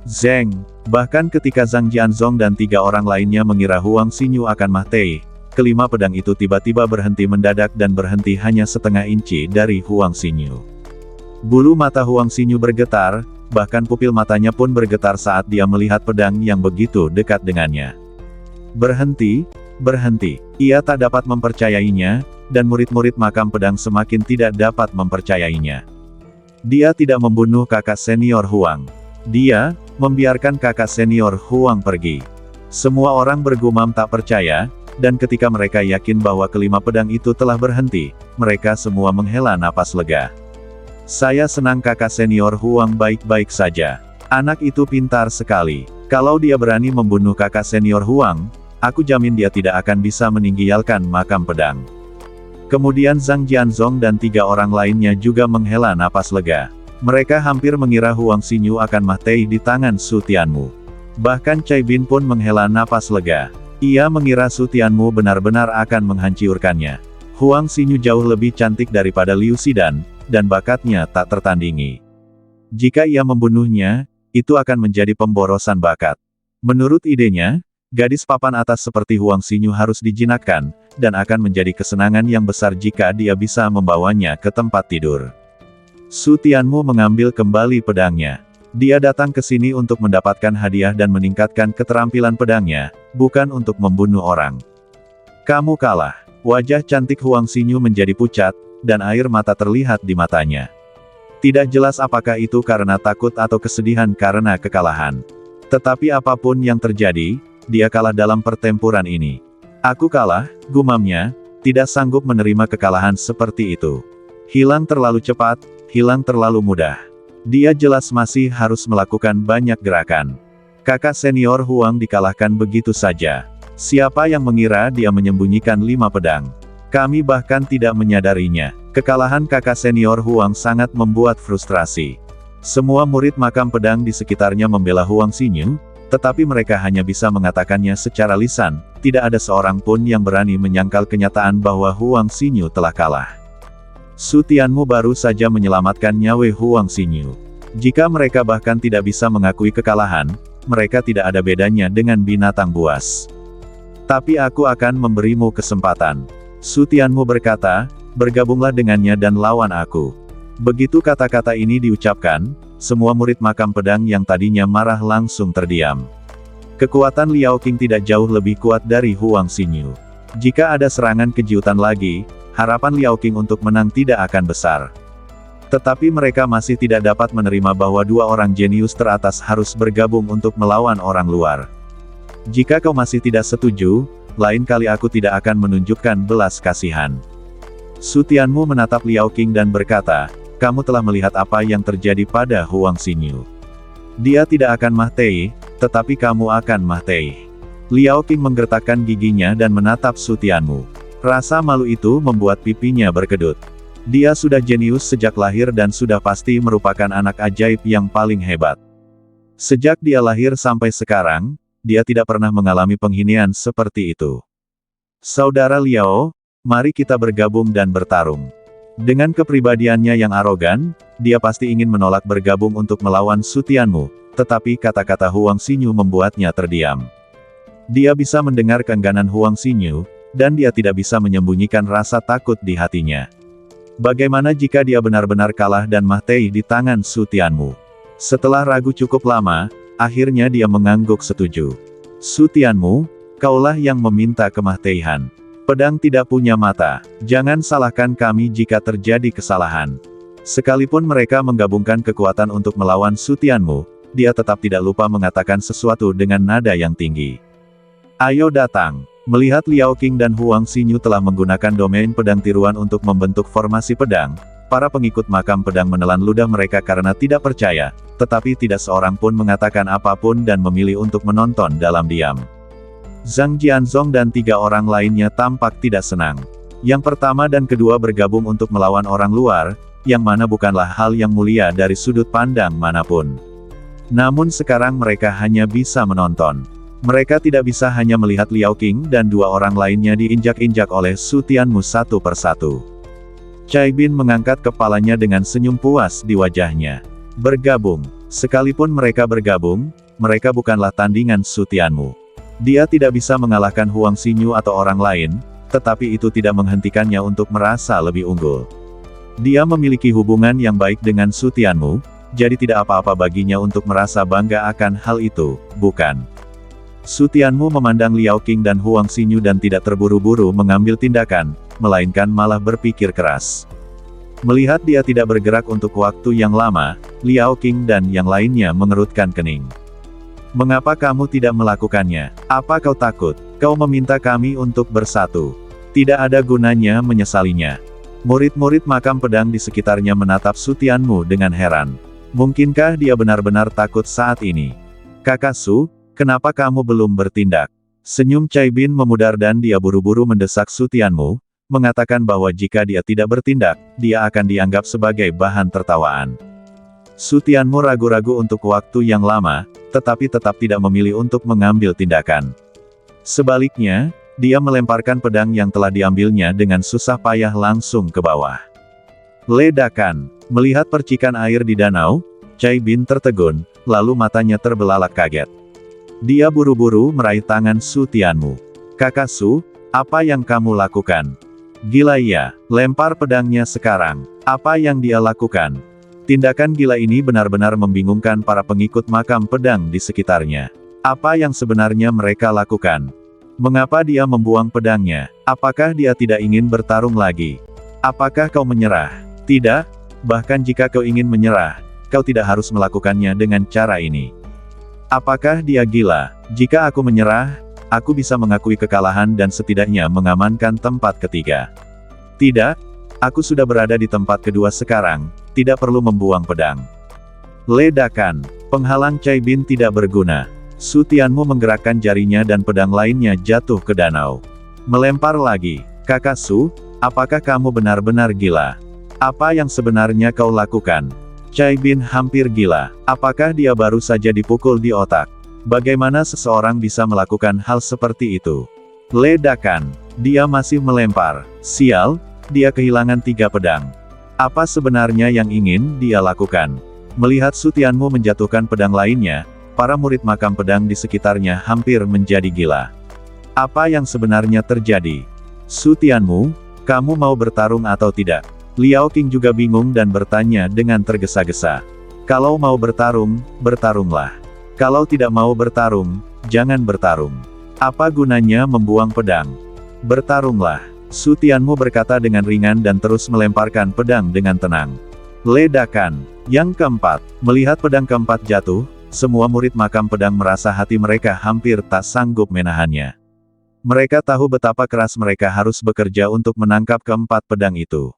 Speaker 1: Zeng, bahkan ketika Zhang Jianzong dan 3 orang lainnya mengira Huang Xinyu akan mati, kelima pedang itu tiba-tiba berhenti mendadak dan berhenti hanya setengah inci dari Huang Xinyu. Bulu mata Huang Xinyu bergetar, bahkan pupil matanya pun bergetar saat dia melihat pedang yang begitu dekat dengannya. Berhenti, berhenti. Ia tak dapat mempercayainya, dan murid-murid makam pedang semakin tidak dapat mempercayainya. Dia tidak membunuh kakak senior Huang. Dia membiarkan kakak senior Huang pergi. Semua orang bergumam tak percaya, dan ketika mereka yakin bahwa kelima pedang itu telah berhenti, mereka semua menghela napas lega. Saya senang kakak senior Huang baik-baik saja. Anak itu pintar sekali. Kalau dia berani membunuh kakak senior Huang, aku jamin dia tidak akan bisa meninggalkan makam pedang. Kemudian Zhang Jianzong dan 3 orang lainnya juga menghela napas lega. Mereka hampir mengira Huang Xinyu akan mati di tangan Su Tianmu. Bahkan Cai Bin pun menghela napas lega. Ia mengira Su Tianmu benar-benar akan menghancurkannya. Huang Xinyu jauh lebih cantik daripada Liu Xidan, dan bakatnya tak tertandingi. Jika ia membunuhnya, itu akan menjadi pemborosan bakat. Menurut idenya, gadis papan atas seperti Huang Xinyu harus dijinakkan, dan akan menjadi kesenangan yang besar jika dia bisa membawanya ke tempat tidur. Su Tianmu mengambil kembali pedangnya. Dia datang ke sini untuk mendapatkan hadiah dan meningkatkan keterampilan pedangnya, bukan untuk membunuh orang. Kamu kalah. Wajah cantik Huang Xinyu menjadi pucat, dan air mata terlihat di matanya. Tidak jelas apakah itu karena takut atau kesedihan karena kekalahan. Tetapi apapun yang terjadi, dia kalah dalam pertempuran ini. Aku kalah, gumamnya, tidak sanggup menerima kekalahan seperti itu. Hilang terlalu cepat, hilang terlalu mudah. Dia jelas masih harus melakukan banyak gerakan. Kakak senior Huang dikalahkan begitu saja. Siapa yang mengira dia menyembunyikan 5 pedang? Kami bahkan tidak menyadarinya. Kekalahan kakak senior Huang sangat membuat frustrasi. Semua murid makam pedang di sekitarnya membela Huang Xinyu, tetapi mereka hanya bisa mengatakannya secara lisan, tidak ada seorang pun yang berani menyangkal kenyataan bahwa Huang Xinyu telah kalah. Su Tianmu baru saja menyelamatkan nyawa Huang Xinyu. Jika mereka bahkan tidak bisa mengakui kekalahan, mereka tidak ada bedanya dengan binatang buas. Tapi aku akan memberimu kesempatan. Su Tianmu berkata, bergabunglah dengannya dan lawan aku. Begitu kata-kata ini diucapkan, semua murid makam pedang yang tadinya marah langsung terdiam. Kekuatan Liao Qing tidak jauh lebih kuat dari Huang Xinyu. Jika ada serangan kejutan lagi, harapan Liao Qing untuk menang tidak akan besar. Tetapi mereka masih tidak dapat menerima bahwa 2 orang jenius teratas harus bergabung untuk melawan orang luar. Jika kau masih tidak setuju, lain kali aku tidak akan menunjukkan belas kasihan. Su Tianmu menatap Liao Qing dan berkata, kamu telah melihat apa yang terjadi pada Huang Xinyu. Dia tidak akan mati, tetapi kamu akan mati. Liao Qing menggertakkan giginya dan menatap Su Tianmu. Rasa malu itu membuat pipinya berkedut. Dia sudah jenius sejak lahir dan sudah pasti merupakan anak ajaib yang paling hebat. Sejak dia lahir sampai sekarang, dia tidak pernah mengalami penghinaan seperti itu. Saudara Liao, mari kita bergabung dan bertarung. Dengan kepribadiannya yang arogan, dia pasti ingin menolak bergabung untuk melawan Su Tianmu, tetapi kata-kata Huang Xinyu membuatnya terdiam. Dia bisa mendengar keengganan Huang Xinyu, dan dia tidak bisa menyembunyikan rasa takut di hatinya. Bagaimana jika dia benar-benar kalah dan mati di tangan Su Tianmu? Setelah ragu cukup lama, akhirnya dia mengangguk setuju. Su Tianmu, kaulah yang meminta kematian. Pedang tidak punya mata. Jangan salahkan kami jika terjadi kesalahan. Sekalipun mereka menggabungkan kekuatan untuk melawan Su Tianmu, dia tetap tidak lupa mengatakan sesuatu dengan nada yang tinggi. Ayo datang. Melihat Liao Qing dan Huang Xinyu telah menggunakan domain pedang tiruan untuk membentuk formasi pedang, para pengikut makam pedang menelan ludah mereka karena tidak percaya, tetapi tidak seorang pun mengatakan apapun dan memilih untuk menonton dalam diam. Zhang Jianzong dan 3 orang lainnya tampak tidak senang. Yang pertama dan kedua bergabung untuk melawan orang luar, yang mana bukanlah hal yang mulia dari sudut pandang manapun. Namun sekarang mereka hanya bisa menonton. Mereka tidak bisa hanya melihat Liao Qing dan 2 orang lainnya diinjak-injak oleh Su Tianmu satu persatu. Cai Bin mengangkat kepalanya dengan senyum puas di wajahnya. Bergabung. Sekalipun mereka bergabung, mereka bukanlah tandingan Su Tianmu. Dia tidak bisa mengalahkan Huang Xinyu atau orang lain, tetapi itu tidak menghentikannya untuk merasa lebih unggul. Dia memiliki hubungan yang baik dengan Su Tianmu, jadi tidak apa-apa baginya untuk merasa bangga akan hal itu, bukan? Su Tianmu memandang Liao Qing dan Huang Xinyu dan tidak terburu-buru mengambil tindakan, melainkan malah berpikir keras. Melihat dia tidak bergerak untuk waktu yang lama, Liao Qing dan yang lainnya mengerutkan kening. Mengapa kamu tidak melakukannya? Apa kau takut? Kau meminta kami untuk bersatu. Tidak ada gunanya menyesalinya. Murid-murid makam pedang di sekitarnya menatap Su Tianmu dengan heran. Mungkinkah dia benar-benar takut saat ini? Kakak Su, kenapa kamu belum bertindak? Senyum Cai Bin memudar dan dia buru-buru mendesak Su Tianmu, mengatakan bahwa jika dia tidak bertindak, dia akan dianggap sebagai bahan tertawaan. Su Tianmu ragu-ragu untuk waktu yang lama, tetapi tetap tidak memilih untuk mengambil tindakan. Sebaliknya, dia melemparkan pedang yang telah diambilnya dengan susah payah langsung ke bawah. Ledakan. Melihat percikan air di danau, Cai Bin tertegun, lalu matanya terbelalak kaget. Dia buru-buru meraih tangan Su Tianmu. Kakak Su, apa yang kamu lakukan? Gila ya, lempar pedangnya sekarang. Apa yang dia lakukan? Tindakan gila ini benar-benar membingungkan para pengikut makam pedang di sekitarnya. Apa yang sebenarnya mereka lakukan? Mengapa dia membuang pedangnya? Apakah dia tidak ingin bertarung lagi? Apakah kau menyerah? Tidak? Bahkan jika kau ingin menyerah, kau tidak harus melakukannya dengan cara ini. Apakah dia gila? Jika aku menyerah, aku bisa mengakui kekalahan dan setidaknya mengamankan tempat ketiga. Tidak, aku sudah berada di tempat kedua sekarang, tidak perlu membuang pedang. Ledakan. Penghalang Cai Bin tidak berguna. Su Tianmu menggerakkan jarinya dan pedang lainnya jatuh ke danau. Melempar lagi. Kakak Su, apakah kamu benar-benar gila? Apa yang sebenarnya kau lakukan? Cai Bin hampir gila. Apakah dia baru saja dipukul di otak? Bagaimana seseorang bisa melakukan hal seperti itu? Ledakan. Dia masih melempar. Sial, dia kehilangan 3 pedang. Apa sebenarnya yang ingin dia lakukan? Melihat Su Tianmu menjatuhkan pedang lainnya, para murid makam pedang di sekitarnya hampir menjadi gila. Apa yang sebenarnya terjadi? Su Tianmu, kamu mau bertarung atau tidak? Liao Qing juga bingung dan bertanya dengan tergesa-gesa. Kalau mau bertarung, bertarunglah. Kalau tidak mau bertarung, jangan bertarung. Apa gunanya membuang pedang? Bertarunglah. Su Tianmu berkata dengan ringan dan terus melemparkan pedang dengan tenang. Ledakan. Yang keempat, melihat pedang keempat jatuh, semua murid makam pedang merasa hati mereka hampir tak sanggup menahannya. Mereka tahu betapa keras mereka harus bekerja untuk menangkap keempat pedang itu.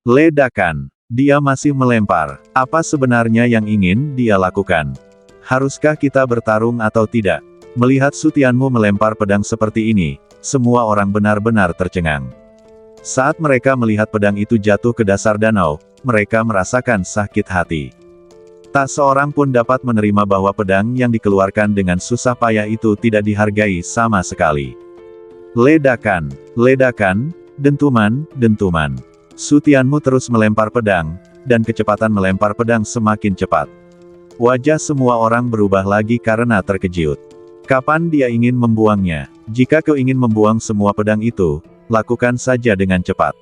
Speaker 1: Ledakan. Dia masih melempar. Apa sebenarnya yang ingin dia lakukan? Haruskah kita bertarung atau tidak? Melihat Su Tianmu melempar pedang seperti ini, semua orang benar-benar tercengang. Saat mereka melihat pedang itu jatuh ke dasar danau, mereka merasakan sakit hati. Tak seorang pun dapat menerima bahwa pedang yang dikeluarkan dengan susah payah itu tidak dihargai sama sekali. Ledakan, ledakan, dentuman, dentuman. Su Tianmu terus melempar pedang, dan kecepatan melempar pedang semakin cepat. Wajah semua orang berubah lagi karena terkejut. Kapan dia ingin membuangnya? Jika kau ingin membuang semua pedang itu, lakukan saja dengan cepat.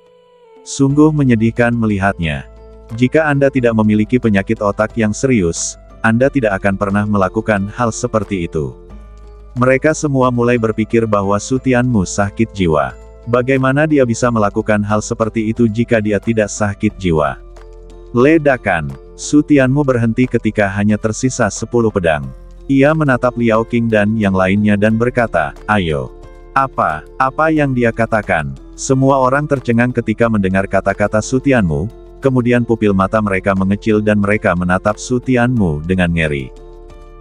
Speaker 1: Sungguh menyedihkan melihatnya. Jika Anda tidak memiliki penyakit otak yang serius, Anda tidak akan pernah melakukan hal seperti itu. Mereka semua mulai berpikir bahwa Su Tianmu sakit jiwa. Bagaimana dia bisa melakukan hal seperti itu jika dia tidak sakit jiwa? Ledakan. Su Tianmu berhenti ketika hanya tersisa 10 pedang. Ia menatap Liao Qing dan yang lainnya dan berkata, ayo. Apa yang dia katakan? Semua orang tercengang ketika mendengar kata-kata Su Tianmu, kemudian pupil mata mereka mengecil dan mereka menatap Su Tianmu dengan ngeri.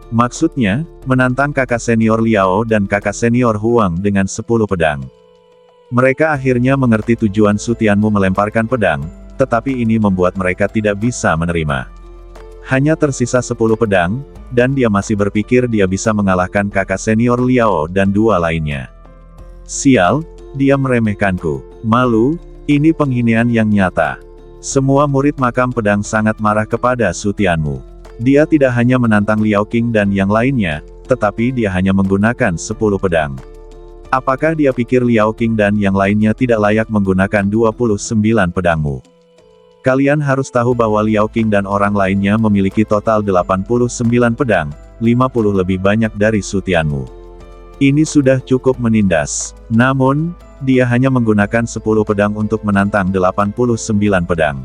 Speaker 1: Maksudnya, menantang kakak senior Liao dan kakak senior Huang dengan 10 pedang. Mereka akhirnya mengerti tujuan Su Tianmu melemparkan pedang, tetapi ini membuat mereka tidak bisa menerima. Hanya tersisa 10 pedang, dan dia masih berpikir dia bisa mengalahkan kakak senior Liao dan 2 lainnya. Sial, dia meremehkanku. Malu, ini penghinaan yang nyata. Semua murid makam pedang sangat marah kepada Su Tianmu. Dia tidak hanya menantang Liao Qing dan yang lainnya, tetapi dia hanya menggunakan 10 pedang. Apakah dia pikir Liao Qing dan yang lainnya tidak layak menggunakan 29 pedangmu? Kalian harus tahu bahwa Liao Qing dan orang lainnya memiliki total 89 pedang, 50 lebih banyak dari Su Tianmu. Ini sudah cukup menindas. Namun, dia hanya menggunakan 10 pedang untuk menantang 89 pedang.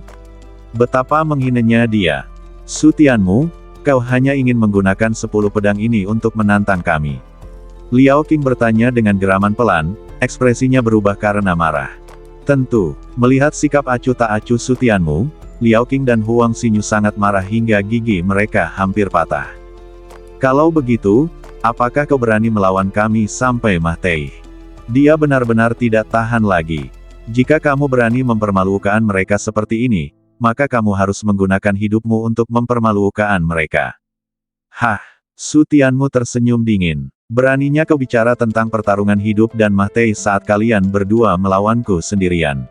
Speaker 1: Betapa menghinanya dia. Su Tianmu, kau hanya ingin menggunakan 10 pedang ini untuk menantang kami. Liao Qing bertanya dengan geraman pelan, ekspresinya berubah karena marah. Tentu, melihat sikap acuh tak acuh Su Tianmu, Liao Qing dan Huang Xinyu sangat marah hingga gigi mereka hampir patah. Kalau begitu, apakah kau berani melawan kami sampai mati? Dia benar-benar tidak tahan lagi. Jika kamu berani mempermalukan mereka seperti ini, maka kamu harus menggunakan hidupmu untuk mempermalukan mereka. Hah, Su Tianmu tersenyum dingin. Beraninya kau bicara tentang pertarungan hidup dan mati saat kalian berdua melawanku sendirian.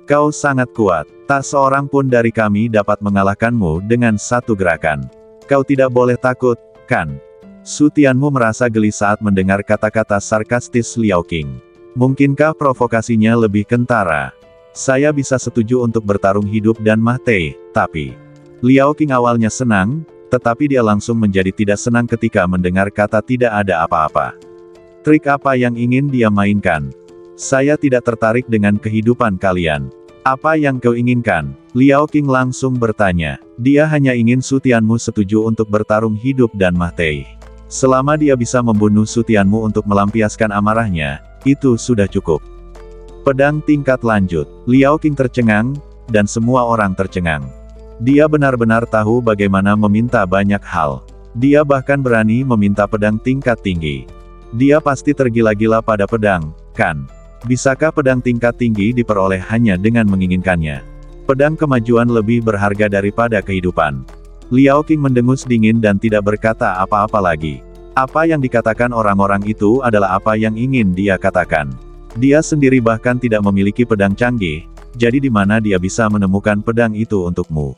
Speaker 1: Kau sangat kuat, tak seorang pun dari kami dapat mengalahkanmu dengan satu gerakan. Kau tidak boleh takut, kan? Su Tianmu merasa geli saat mendengar kata-kata sarkastis Liao Qing. Mungkinkah provokasinya lebih kentara? Saya bisa setuju untuk bertarung hidup dan mati, tapi... Liao Qing awalnya senang, tetapi dia langsung menjadi tidak senang ketika mendengar kata tidak ada apa-apa. Trik apa yang ingin dia mainkan? Saya tidak tertarik dengan kehidupan kalian. Apa yang kau inginkan? Liao Qing langsung bertanya. Dia hanya ingin Su Tianmu setuju untuk bertarung hidup dan mati. Selama dia bisa membunuh Su Tianmu untuk melampiaskan amarahnya, itu sudah cukup. Pedang tingkat lanjut. Liao Qing tercengang, dan semua orang tercengang. Dia benar-benar tahu bagaimana meminta banyak hal. Dia bahkan berani meminta pedang tingkat tinggi. Dia pasti tergila-gila pada pedang, kan? Bisakah pedang tingkat tinggi diperoleh hanya dengan menginginkannya? Pedang kemajuan lebih berharga daripada kehidupan. Liao Qing mendengus dingin dan tidak berkata apa-apa lagi. Apa yang dikatakan orang-orang itu adalah apa yang ingin dia katakan. Dia sendiri bahkan tidak memiliki pedang canggih, jadi di mana dia bisa menemukan pedang itu untukmu?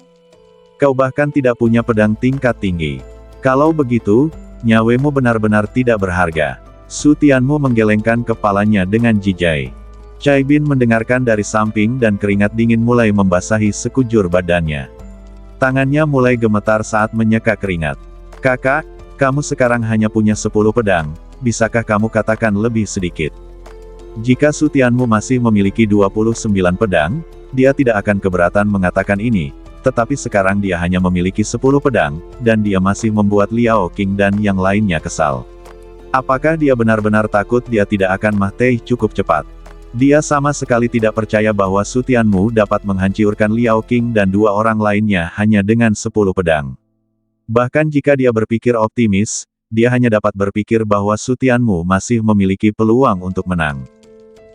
Speaker 1: Kau bahkan tidak punya pedang tingkat tinggi. Kalau begitu, nyawemu benar-benar tidak berharga. Su Tianmu menggelengkan kepalanya dengan jijai. Cai Bin mendengarkan dari samping dan keringat dingin mulai membasahi sekujur badannya. Tangannya mulai gemetar saat menyeka keringat. Kakak, kamu sekarang hanya punya 10 pedang, bisakah kamu katakan lebih sedikit? Jika Su Tianmu masih memiliki 29 pedang, dia tidak akan keberatan mengatakan ini, tetapi sekarang dia hanya memiliki 10 pedang, dan dia masih membuat Liao Qing dan yang lainnya kesal. Apakah dia benar-benar takut dia tidak akan mati cukup cepat? Dia sama sekali tidak percaya bahwa Su Tianmu dapat menghancurkan Liao Qing dan 2 orang lainnya hanya dengan 10 pedang. Bahkan jika dia berpikir optimis, dia hanya dapat berpikir bahwa Su Tianmu masih memiliki peluang untuk menang.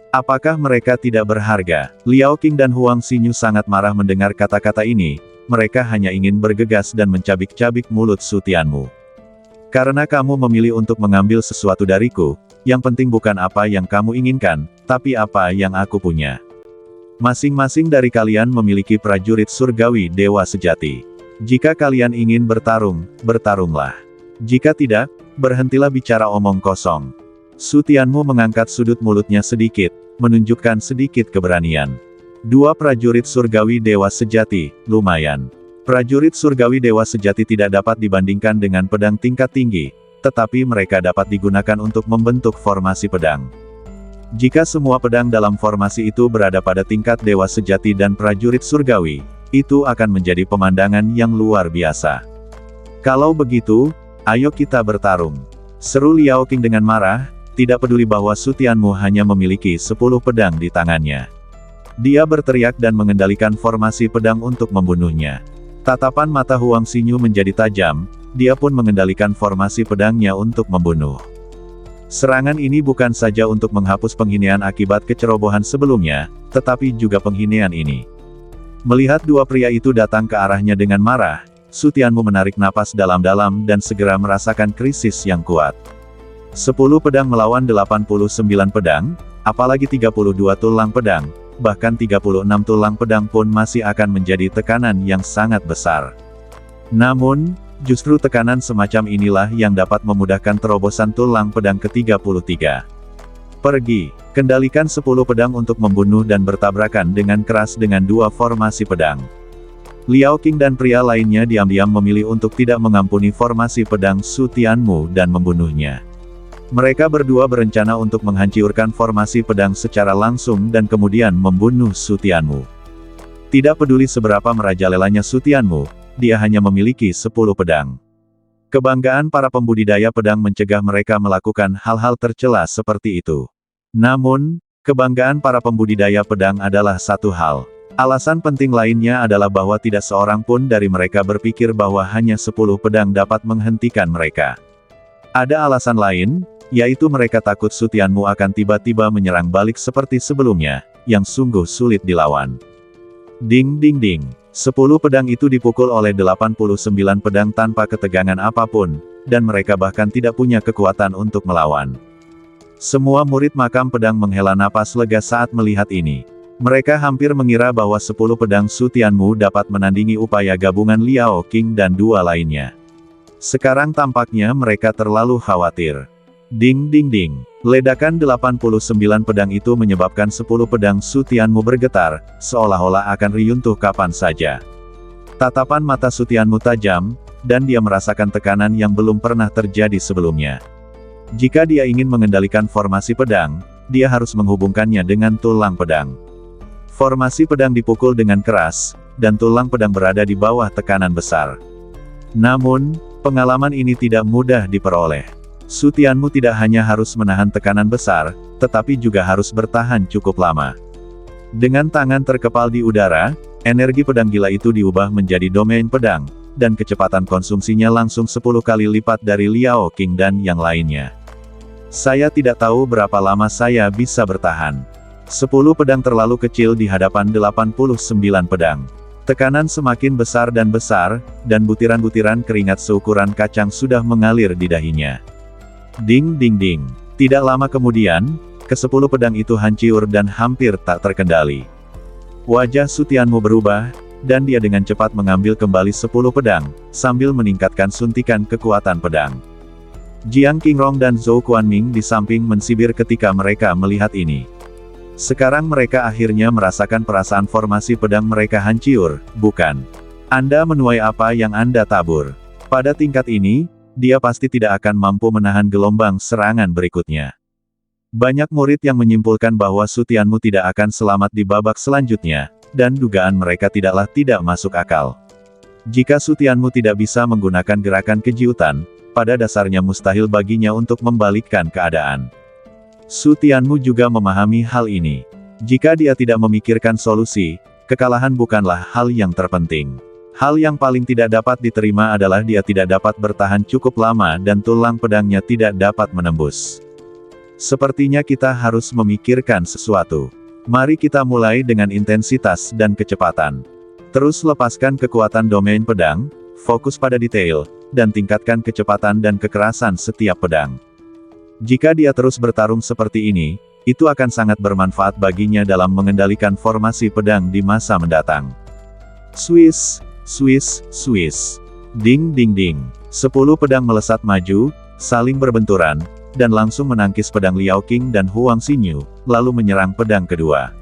Speaker 1: Apakah mereka tidak berharga? Liao Qing dan Huang Xinyu sangat marah mendengar kata-kata ini, mereka hanya ingin bergegas dan mencabik-cabik mulut Su Tianmu. Karena kamu memilih untuk mengambil sesuatu dariku, yang penting bukan apa yang kamu inginkan, tapi apa yang aku punya. Masing-masing dari kalian memiliki prajurit surgawi dewa sejati. Jika kalian ingin bertarung, bertarunglah. Jika tidak, berhentilah bicara omong kosong. Su Tianmu mengangkat sudut mulutnya sedikit, menunjukkan sedikit keberanian. 2 prajurit surgawi dewa sejati, lumayan. Prajurit surgawi dewa sejati tidak dapat dibandingkan dengan pedang tingkat tinggi, tetapi mereka dapat digunakan untuk membentuk formasi pedang. Jika semua pedang dalam formasi itu berada pada tingkat dewa sejati dan prajurit surgawi, itu akan menjadi pemandangan yang luar biasa. Kalau begitu, ayo kita bertarung. Seru Liao Qing dengan marah, tidak peduli bahwa Su Tianmu hanya memiliki 10 pedang di tangannya. Dia berteriak dan mengendalikan formasi pedang untuk membunuhnya. Tatapan mata Huang Xinyu menjadi tajam, dia pun mengendalikan formasi pedangnya untuk membunuh. Serangan ini bukan saja untuk menghapus penghinaan akibat kecerobohan sebelumnya, tetapi juga penghinaan ini. Melihat 2 pria itu datang ke arahnya dengan marah, Su Tianmu menarik napas dalam-dalam dan segera merasakan krisis yang kuat. 10 pedang melawan 89 pedang, apalagi 32 tulang pedang, bahkan 36 tulang pedang pun masih akan menjadi tekanan yang sangat besar. Namun, justru tekanan semacam inilah yang dapat memudahkan terobosan tulang pedang ke-33. Pergi, kendalikan 10 pedang untuk membunuh dan bertabrakan dengan keras dengan 2 formasi pedang. Liao Qing dan pria lainnya diam-diam memilih untuk tidak mengampuni formasi pedang Su Tianmu dan membunuhnya. Mereka berdua berencana untuk menghancurkan formasi pedang secara langsung dan kemudian membunuh Su Tianmu. Tidak peduli seberapa merajalelanya Su Tianmu, dia hanya memiliki 10 pedang. Kebanggaan para pembudidaya pedang mencegah mereka melakukan hal-hal tercela seperti itu. Namun, kebanggaan para pembudidaya pedang adalah satu hal. Alasan penting lainnya adalah bahwa tidak seorang pun dari mereka berpikir bahwa hanya 10 pedang dapat menghentikan mereka. Ada alasan lain, yaitu mereka takut Su Tianmu akan tiba-tiba menyerang balik seperti sebelumnya, yang sungguh sulit dilawan. Ding ding ding. 10 pedang itu dipukul oleh 89 pedang tanpa ketegangan apapun, dan mereka bahkan tidak punya kekuatan untuk melawan. Semua murid makam pedang menghela napas lega saat melihat ini. Mereka hampir mengira bahwa 10 pedang Su Tianmu dapat menandingi upaya gabungan Liao Qing dan 2 lainnya. Sekarang tampaknya mereka terlalu khawatir. Ding ding ding. Ledakan 89 pedang itu menyebabkan 10 pedang Su Tianmu bergetar, seolah-olah akan riyuntuh kapan saja. Tatapan mata Su Tianmu tajam, dan dia merasakan tekanan yang belum pernah terjadi sebelumnya. Jika dia ingin mengendalikan formasi pedang, dia harus menghubungkannya dengan tulang pedang. Formasi pedang dipukul dengan keras, dan tulang pedang berada di bawah tekanan besar. Namun, pengalaman ini tidak mudah diperoleh. Su Tianmu tidak hanya harus menahan tekanan besar, tetapi juga harus bertahan cukup lama. Dengan tangan terkepal di udara, energi pedang gila itu diubah menjadi domain pedang, dan kecepatan konsumsinya langsung 10 kali lipat dari Liao Qing dan yang lainnya. Saya tidak tahu berapa lama saya bisa bertahan. 10 pedang terlalu kecil di hadapan 89 pedang. Tekanan semakin besar, dan butiran-butiran keringat seukuran kacang sudah mengalir di dahinya. Ding ding ding. Tidak lama kemudian, ke-10 pedang itu hancur dan hampir tak terkendali. Wajah Su Tianmu berubah, dan dia dengan cepat mengambil kembali 10 pedang, sambil meningkatkan suntikan kekuatan pedang. Jiang Qingrong dan Zhou Quanming di samping mensibir ketika mereka melihat ini. Sekarang mereka akhirnya merasakan perasaan formasi pedang mereka hancur, bukan? Anda menuai apa yang Anda tabur. Pada tingkat ini, dia pasti tidak akan mampu menahan gelombang serangan berikutnya. Banyak murid yang menyimpulkan bahwa Su Tianmu tidak akan selamat di babak selanjutnya, dan dugaan mereka tidaklah tidak masuk akal. Jika Su Tianmu tidak bisa menggunakan gerakan kejiutan, pada dasarnya mustahil baginya untuk membalikkan keadaan. Su Tianmu juga memahami hal ini. Jika dia tidak memikirkan solusi, kekalahan bukanlah hal yang terpenting. Hal yang paling tidak dapat diterima adalah dia tidak dapat bertahan cukup lama dan tulang pedangnya tidak dapat menembus. Sepertinya kita harus memikirkan sesuatu. Mari kita mulai dengan intensitas dan kecepatan. Terus lepaskan kekuatan domain pedang, fokus pada detail, dan tingkatkan kecepatan dan kekerasan setiap pedang. Jika dia terus bertarung seperti ini, itu akan sangat bermanfaat baginya dalam mengendalikan formasi pedang di masa mendatang. Swiss, Swiss, Swiss. Ding ding ding. 10 pedang melesat maju, saling berbenturan, dan langsung menangkis pedang Liao Qing dan Huang Xinyu, lalu menyerang pedang kedua.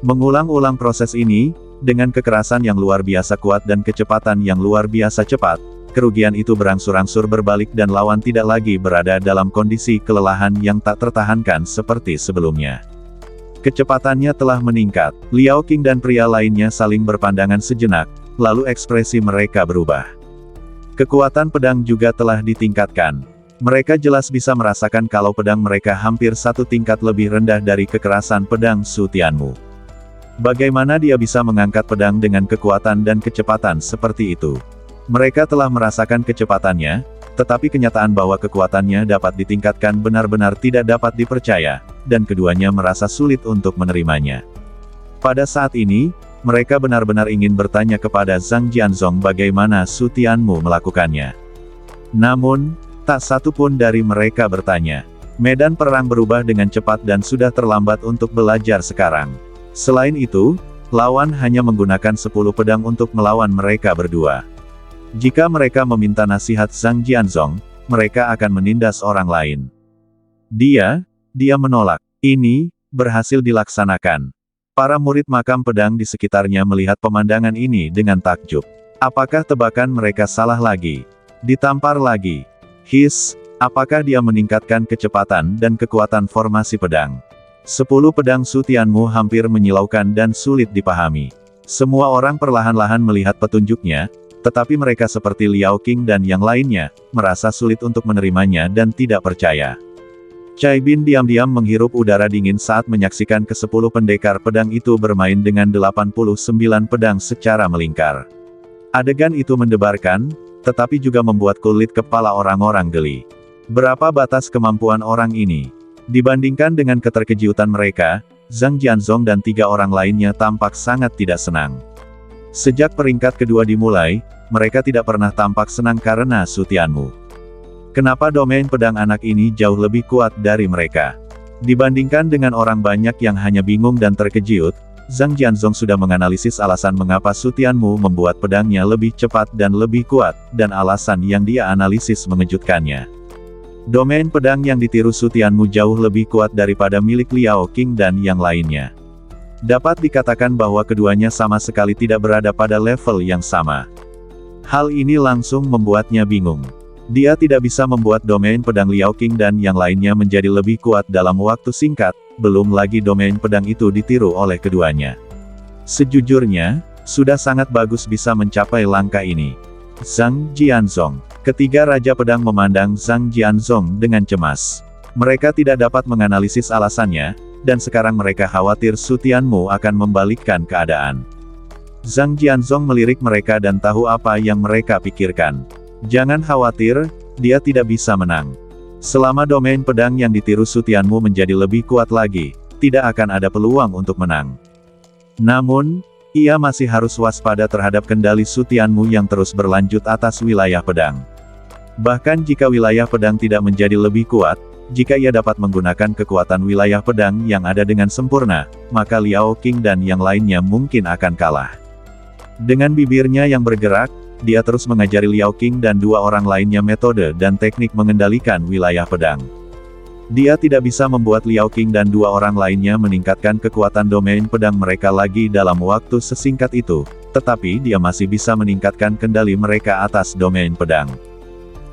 Speaker 1: Mengulang-ulang proses ini, dengan kekerasan yang luar biasa kuat dan kecepatan yang luar biasa cepat, kerugian itu berangsur-angsur berbalik dan lawan tidak lagi berada dalam kondisi kelelahan yang tak tertahankan seperti sebelumnya. Kecepatannya telah meningkat. Liao Qing dan pria lainnya saling berpandangan sejenak, lalu ekspresi mereka berubah. Kekuatan pedang juga telah ditingkatkan. Mereka jelas bisa merasakan kalau pedang mereka hampir satu tingkat lebih rendah dari kekerasan pedang Su Tianmu. Bagaimana dia bisa mengangkat pedang dengan kekuatan dan kecepatan seperti itu? Mereka telah merasakan kecepatannya, tetapi kenyataan bahwa kekuatannya dapat ditingkatkan benar-benar tidak dapat dipercaya, dan keduanya merasa sulit untuk menerimanya. Pada saat ini, mereka benar-benar ingin bertanya kepada Zhang Jianzong bagaimana Su Tianmu melakukannya. Namun, tak satu pun dari mereka bertanya. Medan perang berubah dengan cepat dan sudah terlambat untuk belajar sekarang. Selain itu, lawan hanya menggunakan 10 pedang untuk melawan mereka berdua. Jika mereka meminta nasihat Zhang Jianzong, mereka akan menindas orang lain. Dia menolak. Ini berhasil dilaksanakan. Para murid makam pedang di sekitarnya melihat pemandangan ini dengan takjub. Apakah tebakan mereka salah lagi? Ditampar lagi. Apakah dia meningkatkan kecepatan dan kekuatan formasi pedang? 10 pedang Su Tianmu hampir menyilaukan dan sulit dipahami. Semua orang perlahan-lahan melihat petunjuknya, tetapi mereka seperti Liao Qing dan yang lainnya, merasa sulit untuk menerimanya dan tidak percaya. Cai Bin diam-diam menghirup udara dingin saat menyaksikan ke-10 pendekar pedang itu bermain dengan 89 pedang secara melingkar. Adegan itu mendebarkan, tetapi juga membuat kulit kepala orang-orang geli. Berapa batas kemampuan orang ini? Dibandingkan dengan keterkejutan mereka, Zhang Jianzong dan 3 orang lainnya tampak sangat tidak senang. Sejak peringkat kedua dimulai, mereka tidak pernah tampak senang karena Su Tianmu. Kenapa domain pedang anak ini jauh lebih kuat dari mereka? Dibandingkan dengan orang banyak yang hanya bingung dan terkejut, Zhang Jianzong sudah menganalisis alasan mengapa Su Tianmu membuat pedangnya lebih cepat dan lebih kuat, dan alasan yang dia analisis mengejutkannya. Domain pedang yang ditiru Su Tianmu jauh lebih kuat daripada milik Liao Qing dan yang lainnya. Dapat dikatakan bahwa keduanya sama sekali tidak berada pada level yang sama. Hal ini langsung membuatnya bingung. Dia tidak bisa membuat domain pedang Liao Qing dan yang lainnya menjadi lebih kuat dalam waktu singkat, belum lagi domain pedang itu ditiru oleh keduanya. Sejujurnya, sudah sangat bagus bisa mencapai langkah ini. Zhang Jianzong. Ketiga Raja Pedang memandang Zhang Jianzong dengan cemas. Mereka tidak dapat menganalisis alasannya, dan sekarang mereka khawatir Su Tianmu akan membalikkan keadaan. Zhang Jianzong melirik mereka dan tahu apa yang mereka pikirkan. Jangan khawatir, dia tidak bisa menang. Selama domain pedang yang ditiru Su Tianmu menjadi lebih kuat lagi, tidak akan ada peluang untuk menang. Namun, ia masih harus waspada terhadap kendali Su Tianmu yang terus berlanjut atas wilayah pedang. Bahkan jika wilayah pedang tidak menjadi lebih kuat, jika ia dapat menggunakan kekuatan wilayah pedang yang ada dengan sempurna, maka Liao Qing dan yang lainnya mungkin akan kalah. Dengan bibirnya yang bergerak, dia terus mengajari Liao Qing dan dua orang lainnya metode dan teknik mengendalikan wilayah pedang. Dia tidak bisa membuat Liao Qing dan dua orang lainnya meningkatkan kekuatan domain pedang mereka lagi dalam waktu sesingkat itu, tetapi dia masih bisa meningkatkan kendali mereka atas domain pedang.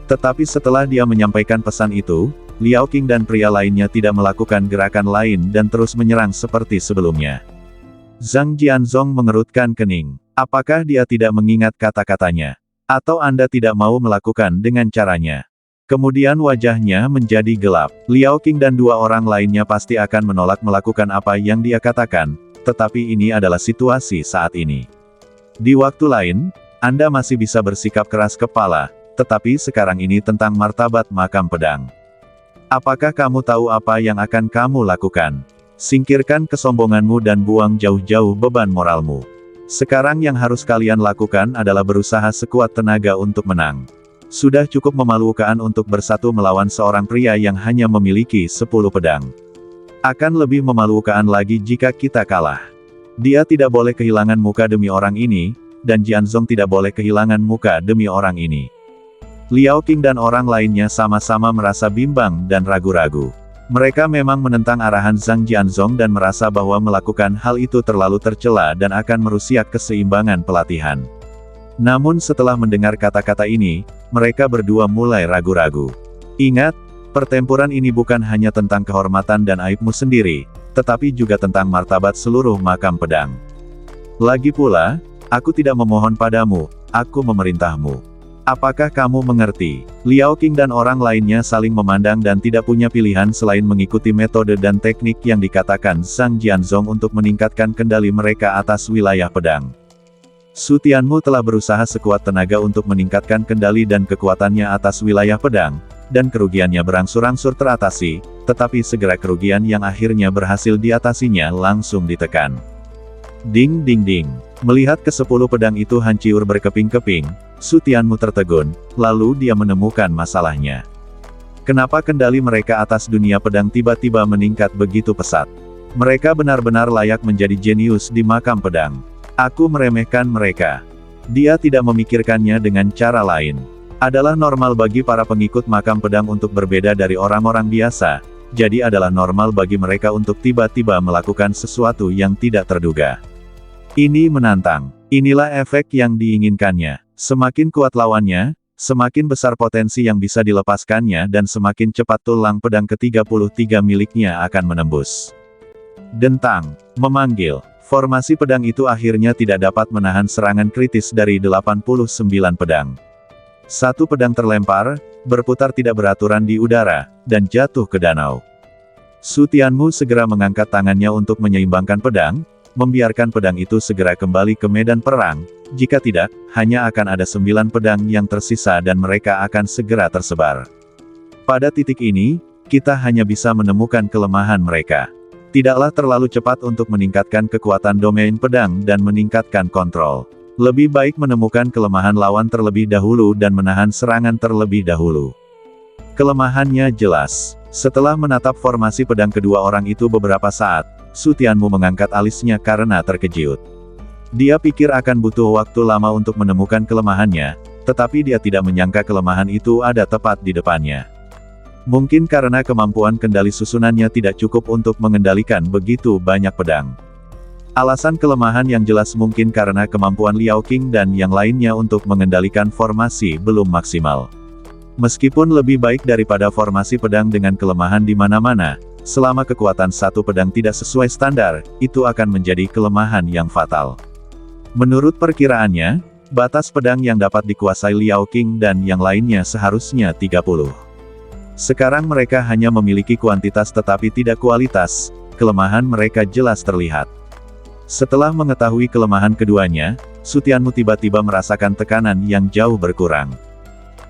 Speaker 1: Tetapi setelah dia menyampaikan pesan itu, Liao Qing dan pria lainnya tidak melakukan gerakan lain dan terus menyerang seperti sebelumnya. Zhang Jianzong mengerutkan kening. Apakah dia tidak mengingat kata-katanya? Atau Anda tidak mau melakukan dengan caranya? Kemudian wajahnya menjadi gelap. Liao Qing dan dua orang lainnya pasti akan menolak melakukan apa yang dia katakan, tetapi ini adalah situasi saat ini. Di waktu lain, Anda masih bisa bersikap keras kepala, tetapi sekarang ini tentang martabat makam pedang. Apakah kamu tahu apa yang akan kamu lakukan? Singkirkan kesombonganmu dan buang jauh-jauh beban moralmu. Sekarang yang harus kalian lakukan adalah berusaha sekuat tenaga untuk menang. Sudah cukup memalukan untuk bersatu melawan seorang pria yang hanya memiliki 10 pedang. Akan lebih memalukan lagi jika kita kalah. Dia tidak boleh kehilangan muka demi orang ini, dan Jianzong tidak boleh kehilangan muka demi orang ini. Liao Qing dan orang lainnya sama-sama merasa bimbang dan ragu-ragu. Mereka memang menentang arahan Zhang Jianzong dan merasa bahwa melakukan hal itu terlalu tercela dan akan merusak keseimbangan pelatihan. Namun setelah mendengar kata-kata ini, mereka berdua mulai ragu-ragu. Ingat, pertempuran ini bukan hanya tentang kehormatan dan aibmu sendiri, tetapi juga tentang martabat seluruh makam pedang. Lagi pula, aku tidak memohon padamu, aku memerintahmu. Apakah kamu mengerti? Liao Qing dan orang lainnya saling memandang dan tidak punya pilihan selain mengikuti metode dan teknik yang dikatakan Zhang Jianzong untuk meningkatkan kendali mereka atas wilayah pedang. Su Tianmu telah berusaha sekuat tenaga untuk meningkatkan kendali dan kekuatannya atas wilayah pedang, dan kerugiannya berangsur-angsur teratasi, tetapi segera kerugian yang akhirnya berhasil diatasinya langsung ditekan. Ding ding ding. Melihat ke-10 pedang itu hancur berkeping-keping, Su Tianmu tertegun, lalu dia menemukan masalahnya. Kenapa kendali mereka atas dunia pedang tiba-tiba meningkat begitu pesat? Mereka benar-benar layak menjadi jenius di makam pedang. Aku meremehkan mereka. Dia tidak memikirkannya dengan cara lain. Adalah normal bagi para pengikut makam pedang untuk berbeda dari orang-orang biasa, jadi adalah normal bagi mereka untuk tiba-tiba melakukan sesuatu yang tidak terduga. Ini menantang. Inilah efek yang diinginkannya. Semakin kuat lawannya, semakin besar potensi yang bisa dilepaskannya dan semakin cepat tulang pedang ke-33 miliknya akan menembus. Dentang. Memanggil. Formasi pedang itu akhirnya tidak dapat menahan serangan kritis dari 89 pedang. Satu pedang terlempar, berputar tidak beraturan di udara, dan jatuh ke danau. Su Tianmu segera mengangkat tangannya untuk menyeimbangkan pedang, membiarkan pedang itu segera kembali ke medan perang, jika tidak, hanya akan ada 9 pedang yang tersisa dan mereka akan segera tersebar. Pada titik ini, kita hanya bisa menemukan kelemahan mereka. Tidaklah terlalu cepat untuk meningkatkan kekuatan domain pedang dan meningkatkan kontrol. Lebih baik menemukan kelemahan lawan terlebih dahulu dan menahan serangan terlebih dahulu. Kelemahannya jelas. Setelah menatap formasi pedang kedua orang itu beberapa saat, Su Tianmu mengangkat alisnya karena terkejut. Dia pikir akan butuh waktu lama untuk menemukan kelemahannya, tetapi dia tidak menyangka kelemahan itu ada tepat di depannya. Mungkin karena kemampuan kendali susunannya tidak cukup untuk mengendalikan begitu banyak pedang. Alasan kelemahan yang jelas mungkin karena kemampuan Liao Qing dan yang lainnya untuk mengendalikan formasi belum maksimal. Meskipun lebih baik daripada formasi pedang dengan kelemahan di mana-mana, selama kekuatan satu pedang tidak sesuai standar, itu akan menjadi kelemahan yang fatal. Menurut perkiraannya, batas pedang yang dapat dikuasai Liao Qing dan yang lainnya seharusnya 30. Sekarang mereka hanya memiliki kuantitas tetapi tidak kualitas, kelemahan mereka jelas terlihat. Setelah mengetahui kelemahan keduanya, Su Tianmu tiba-tiba merasakan tekanan yang jauh berkurang.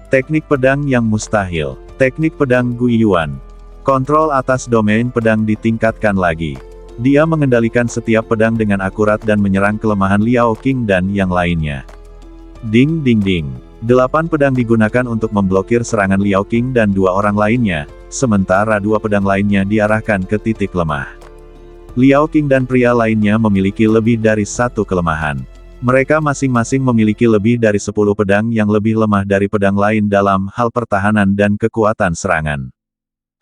Speaker 1: Teknik pedang yang mustahil. Teknik pedang Gui Yuan. Kontrol atas domain pedang ditingkatkan lagi. Dia mengendalikan setiap pedang dengan akurat dan menyerang kelemahan Liao Qing dan yang lainnya. Ding ding ding. 8 pedang digunakan untuk memblokir serangan Liao Qing dan 2 orang lainnya, sementara 2 pedang lainnya diarahkan ke titik lemah. Liao Qing dan pria lainnya memiliki lebih dari 1 kelemahan. Mereka masing-masing memiliki lebih dari 10 pedang yang lebih lemah dari pedang lain dalam hal pertahanan dan kekuatan serangan.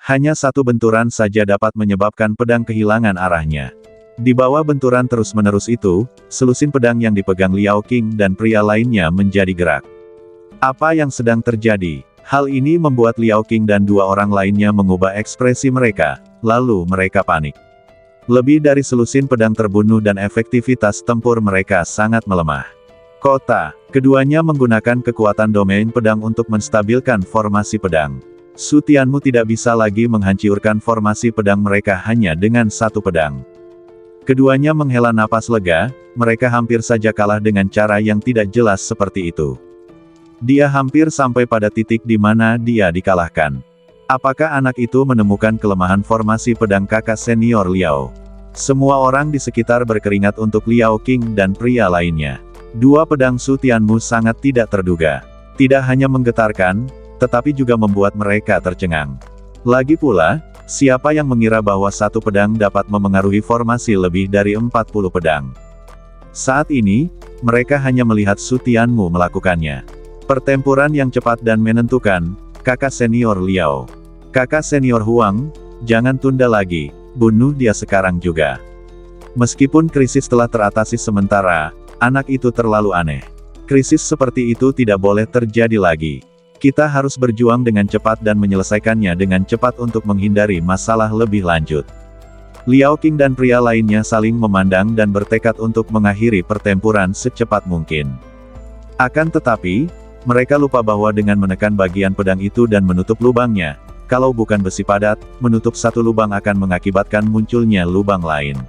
Speaker 1: Hanya 1 benturan saja dapat menyebabkan pedang kehilangan arahnya. Di bawah benturan terus-menerus itu, selusin pedang yang dipegang Liao Qing dan pria lainnya menjadi gerak. Apa yang sedang terjadi? Hal ini membuat Liao Qing dan 2 orang lainnya mengubah ekspresi mereka, lalu mereka panik. Lebih dari selusin pedang terbunuh dan efektivitas tempur mereka sangat melemah. Kota, keduanya menggunakan kekuatan domain pedang untuk menstabilkan formasi pedang. Su Tianmu tidak bisa lagi menghancurkan formasi pedang mereka hanya dengan 1 pedang. Keduanya menghela napas lega, mereka hampir saja kalah dengan cara yang tidak jelas seperti itu. Dia hampir sampai pada titik di mana dia dikalahkan. Apakah anak itu menemukan kelemahan formasi pedang kakak senior Liao? Semua orang di sekitar berkeringat untuk Liao Qing dan pria lainnya. 2 pedang Su Tianmu sangat tidak terduga. Tidak hanya menggetarkan, tetapi juga membuat mereka tercengang. Lagi pula, siapa yang mengira bahwa 1 pedang dapat memengaruhi formasi lebih dari 40 pedang? Saat ini, mereka hanya melihat Su Tianmu melakukannya. Pertempuran yang cepat dan menentukan, kakak senior Liao. Kakak senior Huang, jangan tunda lagi, bunuh dia sekarang juga. Meskipun krisis telah teratasi sementara, anak itu terlalu aneh. Krisis seperti itu tidak boleh terjadi lagi. Kita harus berjuang dengan cepat dan menyelesaikannya dengan cepat untuk menghindari masalah lebih lanjut. Liao Qing dan pria lainnya saling memandang dan bertekad untuk mengakhiri pertempuran secepat mungkin. Akan tetapi, mereka lupa bahwa dengan menekan bagian pedang itu dan menutup lubangnya, kalau bukan besi padat, menutup 1 lubang akan mengakibatkan munculnya lubang lain.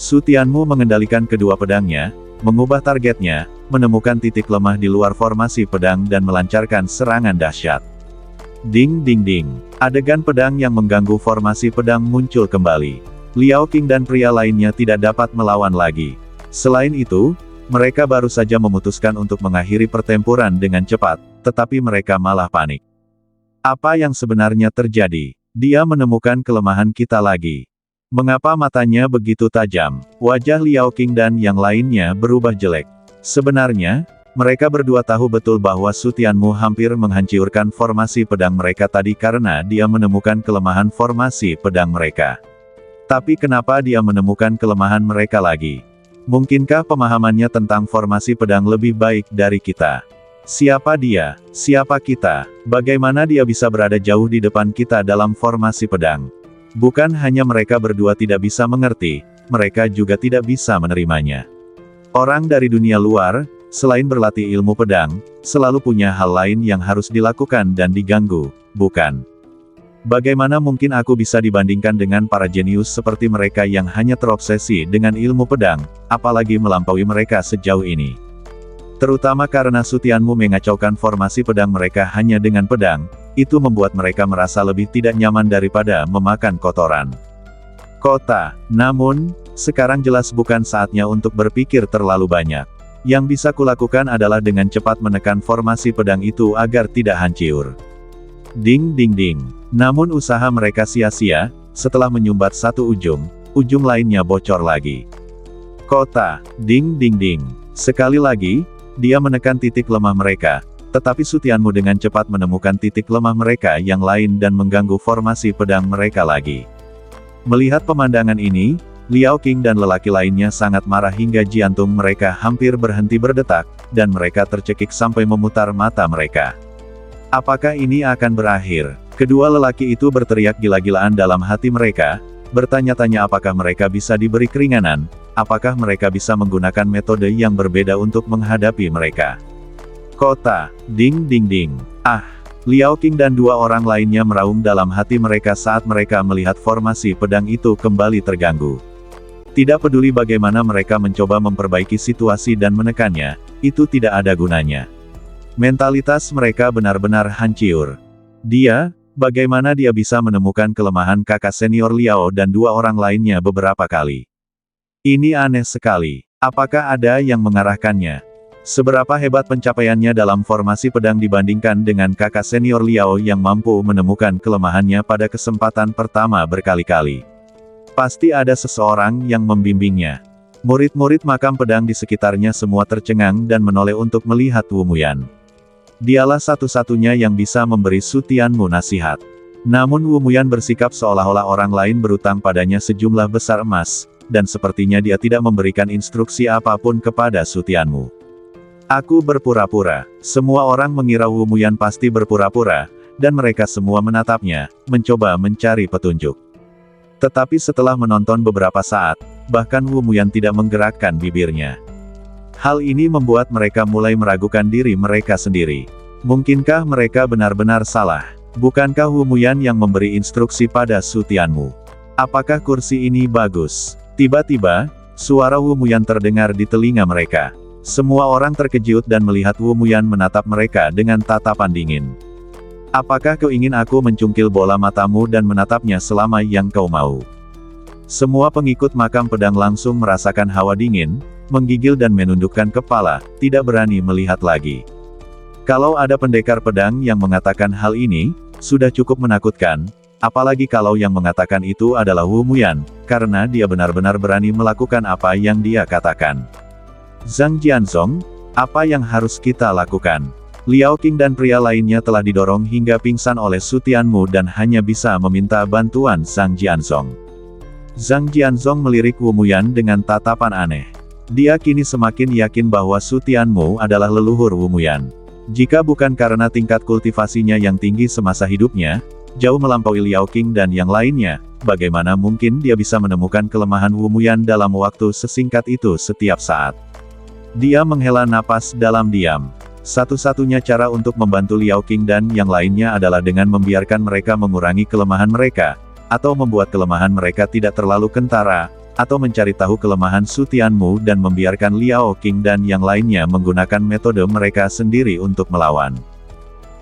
Speaker 1: Su Tianmu mengendalikan kedua pedangnya, mengubah targetnya, menemukan titik lemah di luar formasi pedang dan melancarkan serangan dahsyat. Ding ding ding. Adegan pedang yang mengganggu formasi pedang muncul kembali. Liao Qing dan pria lainnya tidak dapat melawan lagi. Selain itu, mereka baru saja memutuskan untuk mengakhiri pertempuran dengan cepat, tetapi mereka malah panik. Apa yang sebenarnya terjadi? Dia menemukan kelemahan kita lagi. Mengapa matanya begitu tajam? Wajah Liao Qing dan yang lainnya berubah jelek. Sebenarnya, mereka berdua tahu betul bahwa Su Tianmu hampir menghancurkan formasi pedang mereka tadi karena dia menemukan kelemahan formasi pedang mereka. Tapi kenapa dia menemukan kelemahan mereka lagi? Mungkinkah pemahamannya tentang formasi pedang lebih baik dari kita? Siapa dia? Siapa kita? Bagaimana dia bisa berada jauh di depan kita dalam formasi pedang? Bukan hanya mereka berdua tidak bisa mengerti, mereka juga tidak bisa menerimanya. Orang dari dunia luar, selain berlatih ilmu pedang, selalu punya hal lain yang harus dilakukan dan diganggu, bukan? Bagaimana mungkin aku bisa dibandingkan dengan para jenius seperti mereka yang hanya terobsesi dengan ilmu pedang, apalagi melampaui mereka sejauh ini? Terutama karena Su Tianmu mengacaukan formasi pedang mereka hanya dengan pedang, itu membuat mereka merasa lebih tidak nyaman daripada memakan kotoran. Kota, namun, sekarang jelas bukan saatnya untuk berpikir terlalu banyak. Yang bisa kulakukan adalah dengan cepat menekan formasi pedang itu agar tidak hancur. Ding ding ding. Namun usaha mereka sia-sia, setelah menyumbat 1 ujung, ujung lainnya bocor lagi. Kota, ding ding ding. Sekali lagi, dia menekan titik lemah mereka, tetapi Su Tianmu dengan cepat menemukan titik lemah mereka yang lain dan mengganggu formasi pedang mereka lagi. Melihat pemandangan ini, Liao Qing dan lelaki lainnya sangat marah hingga jantung mereka hampir berhenti berdetak, dan mereka tercekik sampai memutar mata mereka. Apakah ini akan berakhir? Kedua lelaki itu berteriak gila-gilaan dalam hati mereka, bertanya-tanya apakah mereka bisa diberi keringanan, apakah mereka bisa menggunakan metode yang berbeda untuk menghadapi mereka. Kota, ding ding ding. Ah, Liao Qing dan dua orang lainnya meraung dalam hati mereka saat mereka melihat formasi pedang itu kembali terganggu. Tidak peduli bagaimana mereka mencoba memperbaiki situasi dan menekannya, itu tidak ada gunanya. Mentalitas mereka benar-benar hancur. Bagaimana dia bisa menemukan kelemahan kakak senior Liao dan dua orang lainnya beberapa kali? Ini aneh sekali. Apakah ada yang mengarahkannya? Seberapa hebat pencapaiannya dalam formasi pedang dibandingkan dengan kakak senior Liao yang mampu menemukan kelemahannya pada kesempatan pertama berkali-kali? Pasti ada seseorang yang membimbingnya. Murid-murid makam pedang di sekitarnya semua tercengang dan menoleh untuk melihat Wu Muyan. Dialah satu-satunya yang bisa memberi Su Tianmu nasihat. Namun Wu Muyan bersikap seolah-olah orang lain berutang padanya sejumlah besar emas, dan sepertinya dia tidak memberikan instruksi apapun kepada Su Tianmu. Aku berpura-pura. Semua orang mengira Wu Muyan pasti berpura-pura, dan mereka semua menatapnya, mencoba mencari petunjuk. Tetapi setelah menonton beberapa saat, bahkan Wu Muyan tidak menggerakkan bibirnya. Hal ini membuat mereka mulai meragukan diri mereka sendiri. Mungkinkah mereka benar-benar salah? Bukankah Wu Muyan yang memberi instruksi pada Su Tianmu? Apakah kursi ini bagus? Tiba-tiba, suara Wu Muyan terdengar di telinga mereka. Semua orang terkejut dan melihat Wu Muyan menatap mereka dengan tatapan dingin. Apakah kau ingin aku mencungkil bola matamu dan menatapnya selama yang kau mau? Semua pengikut makam pedang langsung merasakan hawa dingin, menggigil dan menundukkan kepala, tidak berani melihat lagi. Kalau ada pendekar pedang yang mengatakan hal ini, sudah cukup menakutkan, apalagi kalau yang mengatakan itu adalah Wu Muyan, karena dia benar-benar berani melakukan apa yang dia katakan. Zhang Jianzong, apa yang harus kita lakukan? Liao Qing dan pria lainnya telah didorong hingga pingsan oleh Su Tianmu dan hanya bisa meminta bantuan Zhang Jianzong. Zhang Jianzong melirik Wu Muyan dengan tatapan aneh. Dia kini semakin yakin bahwa Su Tianmu adalah leluhur Wu Muyan. Jika bukan karena tingkat kultivasinya yang tinggi semasa hidupnya, jauh melampaui Liao Qing dan yang lainnya, bagaimana mungkin dia bisa menemukan kelemahan Wu Muyan dalam waktu sesingkat itu setiap saat. Dia menghela napas dalam diam. Satu-satunya cara untuk membantu Liao Qing dan yang lainnya adalah dengan membiarkan mereka mengurangi kelemahan mereka, atau membuat kelemahan mereka tidak terlalu kentara, atau mencari tahu kelemahan Su Tianmu dan membiarkan Liao Qing dan yang lainnya menggunakan metode mereka sendiri untuk melawan.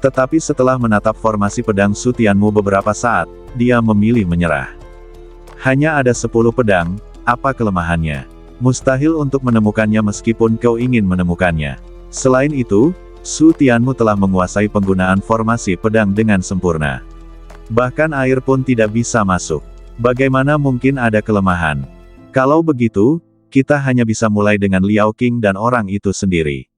Speaker 1: Tetapi setelah menatap formasi pedang Su Tianmu beberapa saat, dia memilih menyerah. Hanya ada 10 pedang, apa kelemahannya? Mustahil untuk menemukannya meskipun kau ingin menemukannya. Selain itu, Su Tianmu telah menguasai penggunaan formasi pedang dengan sempurna. Bahkan air pun tidak bisa masuk. Bagaimana mungkin ada kelemahan? Kalau begitu, kita hanya bisa mulai dengan Liao Qing dan orang itu sendiri.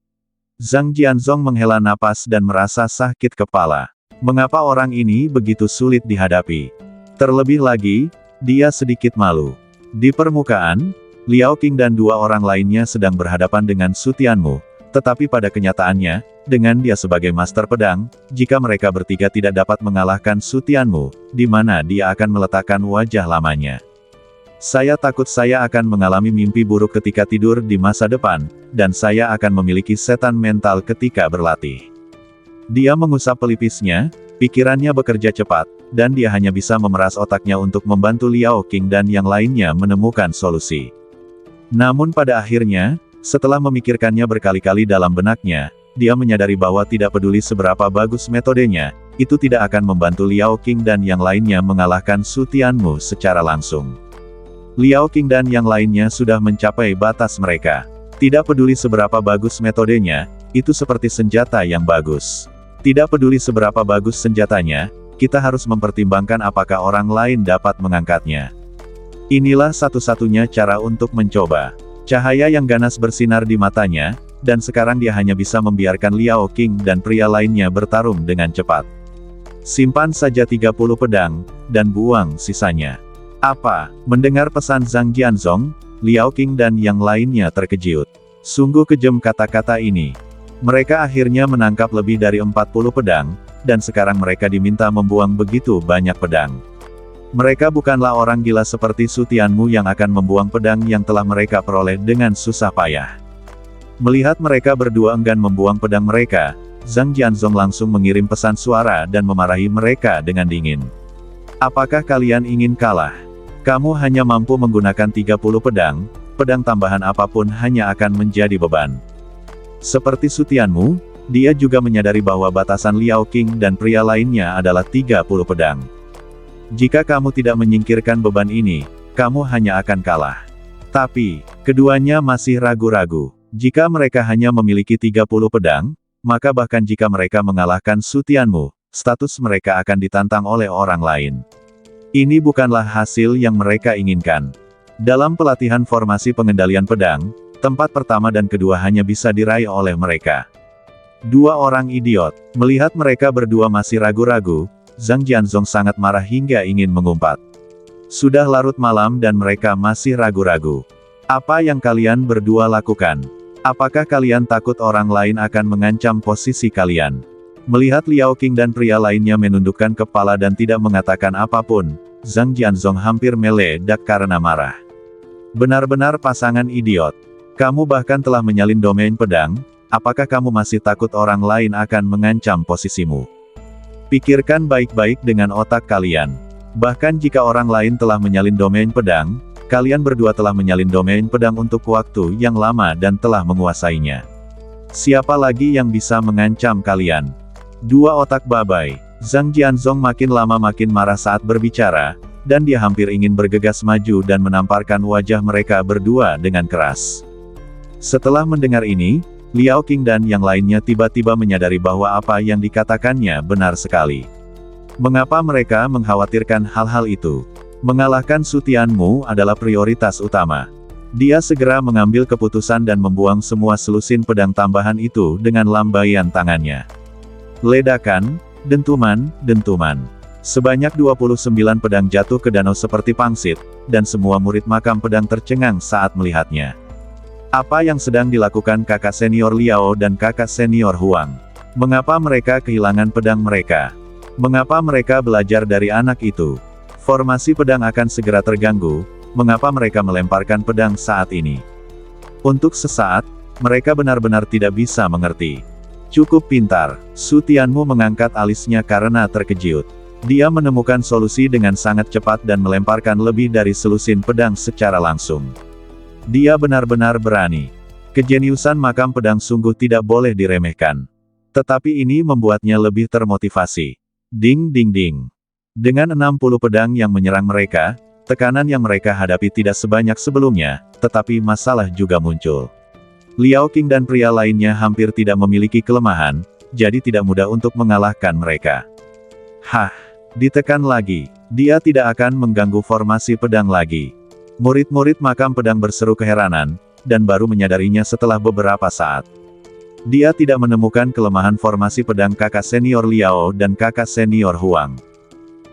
Speaker 1: Zhang Jianzong menghela napas dan merasa sakit kepala. Mengapa orang ini begitu sulit dihadapi? Terlebih lagi, dia sedikit malu. Di permukaan, Liao Qing dan dua orang lainnya sedang berhadapan dengan Su Tianmu. Tetapi pada kenyataannya, dengan dia sebagai master pedang, jika mereka bertiga tidak dapat mengalahkan Su Tianmu, di mana dia akan meletakkan wajah lamanya. Saya takut saya akan mengalami mimpi buruk ketika tidur di masa depan, dan saya akan memiliki setan mental ketika berlatih. Dia mengusap pelipisnya, pikirannya bekerja cepat, dan dia hanya bisa memeras otaknya untuk membantu Liao Qing dan yang lainnya menemukan solusi. Namun pada akhirnya, setelah memikirkannya berkali-kali dalam benaknya, dia menyadari bahwa tidak peduli seberapa bagus metodenya, itu tidak akan membantu Liao Qing dan yang lainnya mengalahkan Su Tianmu secara langsung. Liao Qing dan yang lainnya sudah mencapai batas mereka. Tidak peduli seberapa bagus metodenya, itu seperti senjata yang bagus. Tidak peduli seberapa bagus senjatanya, kita harus mempertimbangkan apakah orang lain dapat mengangkatnya. Inilah satu-satunya cara untuk mencoba. Cahaya yang ganas bersinar di matanya, dan sekarang dia hanya bisa membiarkan Liao Qing dan pria lainnya bertarung dengan cepat. Simpan saja 30 pedang, dan buang sisanya. Apa? Mendengar pesan Zhang Jianzong, Liao Qing dan yang lainnya terkejut. Sungguh kejam kata-kata ini. Mereka akhirnya menangkap lebih dari 40 pedang, dan sekarang mereka diminta membuang begitu banyak pedang. Mereka bukanlah orang gila seperti Su Tianmu yang akan membuang pedang yang telah mereka peroleh dengan susah payah. Melihat mereka berdua enggan membuang pedang mereka, Zhang Jianzong langsung mengirim pesan suara dan memarahi mereka dengan dingin. Apakah kalian ingin kalah? Kamu hanya mampu menggunakan 30 pedang, pedang tambahan apapun hanya akan menjadi beban. Seperti Su Tianmu, dia juga menyadari bahwa batasan Liao Qing dan pria lainnya adalah 30 pedang. Jika kamu tidak menyingkirkan beban ini, kamu hanya akan kalah. Tapi, keduanya masih ragu-ragu. Jika mereka hanya memiliki 30 pedang, maka bahkan jika mereka mengalahkan Su Tianmu, status mereka akan ditantang oleh orang lain. Ini bukanlah hasil yang mereka inginkan. Dalam pelatihan formasi pengendalian pedang, tempat pertama dan kedua hanya bisa diraih oleh mereka. Dua orang idiot. Melihat mereka berdua masih ragu-ragu, Zhang Jianzong sangat marah hingga ingin mengumpat. Sudah larut malam dan mereka masih ragu-ragu. Apa yang kalian berdua lakukan? Apakah kalian takut orang lain akan mengancam posisi kalian? Melihat Liao Qing dan pria lainnya menundukkan kepala dan tidak mengatakan apapun, Zhang Jianzong hampir meledak karena marah. Benar-benar pasangan idiot. Kamu bahkan telah menyalin domain pedang, apakah kamu masih takut orang lain akan mengancam posisimu? Pikirkan baik-baik dengan otak kalian. Bahkan jika orang lain telah menyalin domain pedang, kalian berdua telah menyalin domain pedang untuk waktu yang lama dan telah menguasainya. Siapa lagi yang bisa mengancam kalian? Dua otak babai. Zhang Jianzong makin lama makin marah saat berbicara, dan dia hampir ingin bergegas maju dan menamparkan wajah mereka berdua dengan keras. Setelah mendengar ini, Liao Qing dan yang lainnya tiba-tiba menyadari bahwa apa yang dikatakannya benar sekali. Mengapa mereka mengkhawatirkan hal-hal itu? Mengalahkan Su Tianmu adalah prioritas utama. Dia segera mengambil keputusan dan membuang semua selusin pedang tambahan itu dengan lambaian tangannya. Ledakan, dentuman, dentuman. Sebanyak 29 pedang jatuh ke danau seperti pangsit, dan semua murid makam pedang tercengang saat melihatnya. Apa yang sedang dilakukan kakak senior Liao dan kakak senior Huang? Mengapa mereka kehilangan pedang mereka? Mengapa mereka belajar dari anak itu? Formasi pedang akan segera terganggu, mengapa mereka melemparkan pedang saat ini? Untuk sesaat, mereka benar-benar tidak bisa mengerti. Cukup pintar, Su Tianmu mengangkat alisnya karena terkejut. Dia menemukan solusi dengan sangat cepat dan melemparkan lebih dari selusin pedang secara langsung. Dia benar-benar berani. Kejeniusan makam pedang sungguh tidak boleh diremehkan. Tetapi ini membuatnya lebih termotivasi. Ding ding ding. Dengan 60 pedang yang menyerang mereka, tekanan yang mereka hadapi tidak sebanyak sebelumnya, tetapi masalah juga muncul. Liao Qing dan pria lainnya hampir tidak memiliki kelemahan, jadi tidak mudah untuk mengalahkan mereka. Hah, ditekan lagi. Dia tidak akan mengganggu formasi pedang lagi. Murid-murid makam pedang berseru keheranan, dan baru menyadarinya setelah beberapa saat. Dia tidak menemukan kelemahan formasi pedang kakak senior Liao dan kakak senior Huang.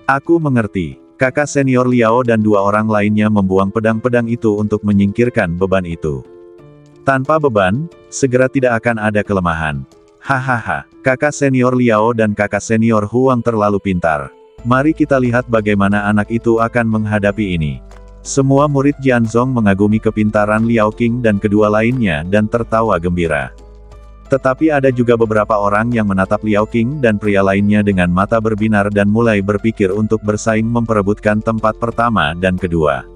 Speaker 1: Aku mengerti. Kakak senior Liao dan dua orang lainnya membuang pedang-pedang itu untuk menyingkirkan beban itu. Tanpa beban, segera tidak akan ada kelemahan. Hahaha, kakak senior Liao dan kakak senior Huang terlalu pintar. Mari kita lihat bagaimana anak itu akan menghadapi ini. Semua murid Jianzong mengagumi kepintaran Liao Qing dan kedua lainnya dan tertawa gembira. Tetapi ada juga beberapa orang yang menatap Liao Qing dan pria lainnya dengan mata berbinar dan mulai berpikir untuk bersaing memperebutkan tempat pertama dan kedua.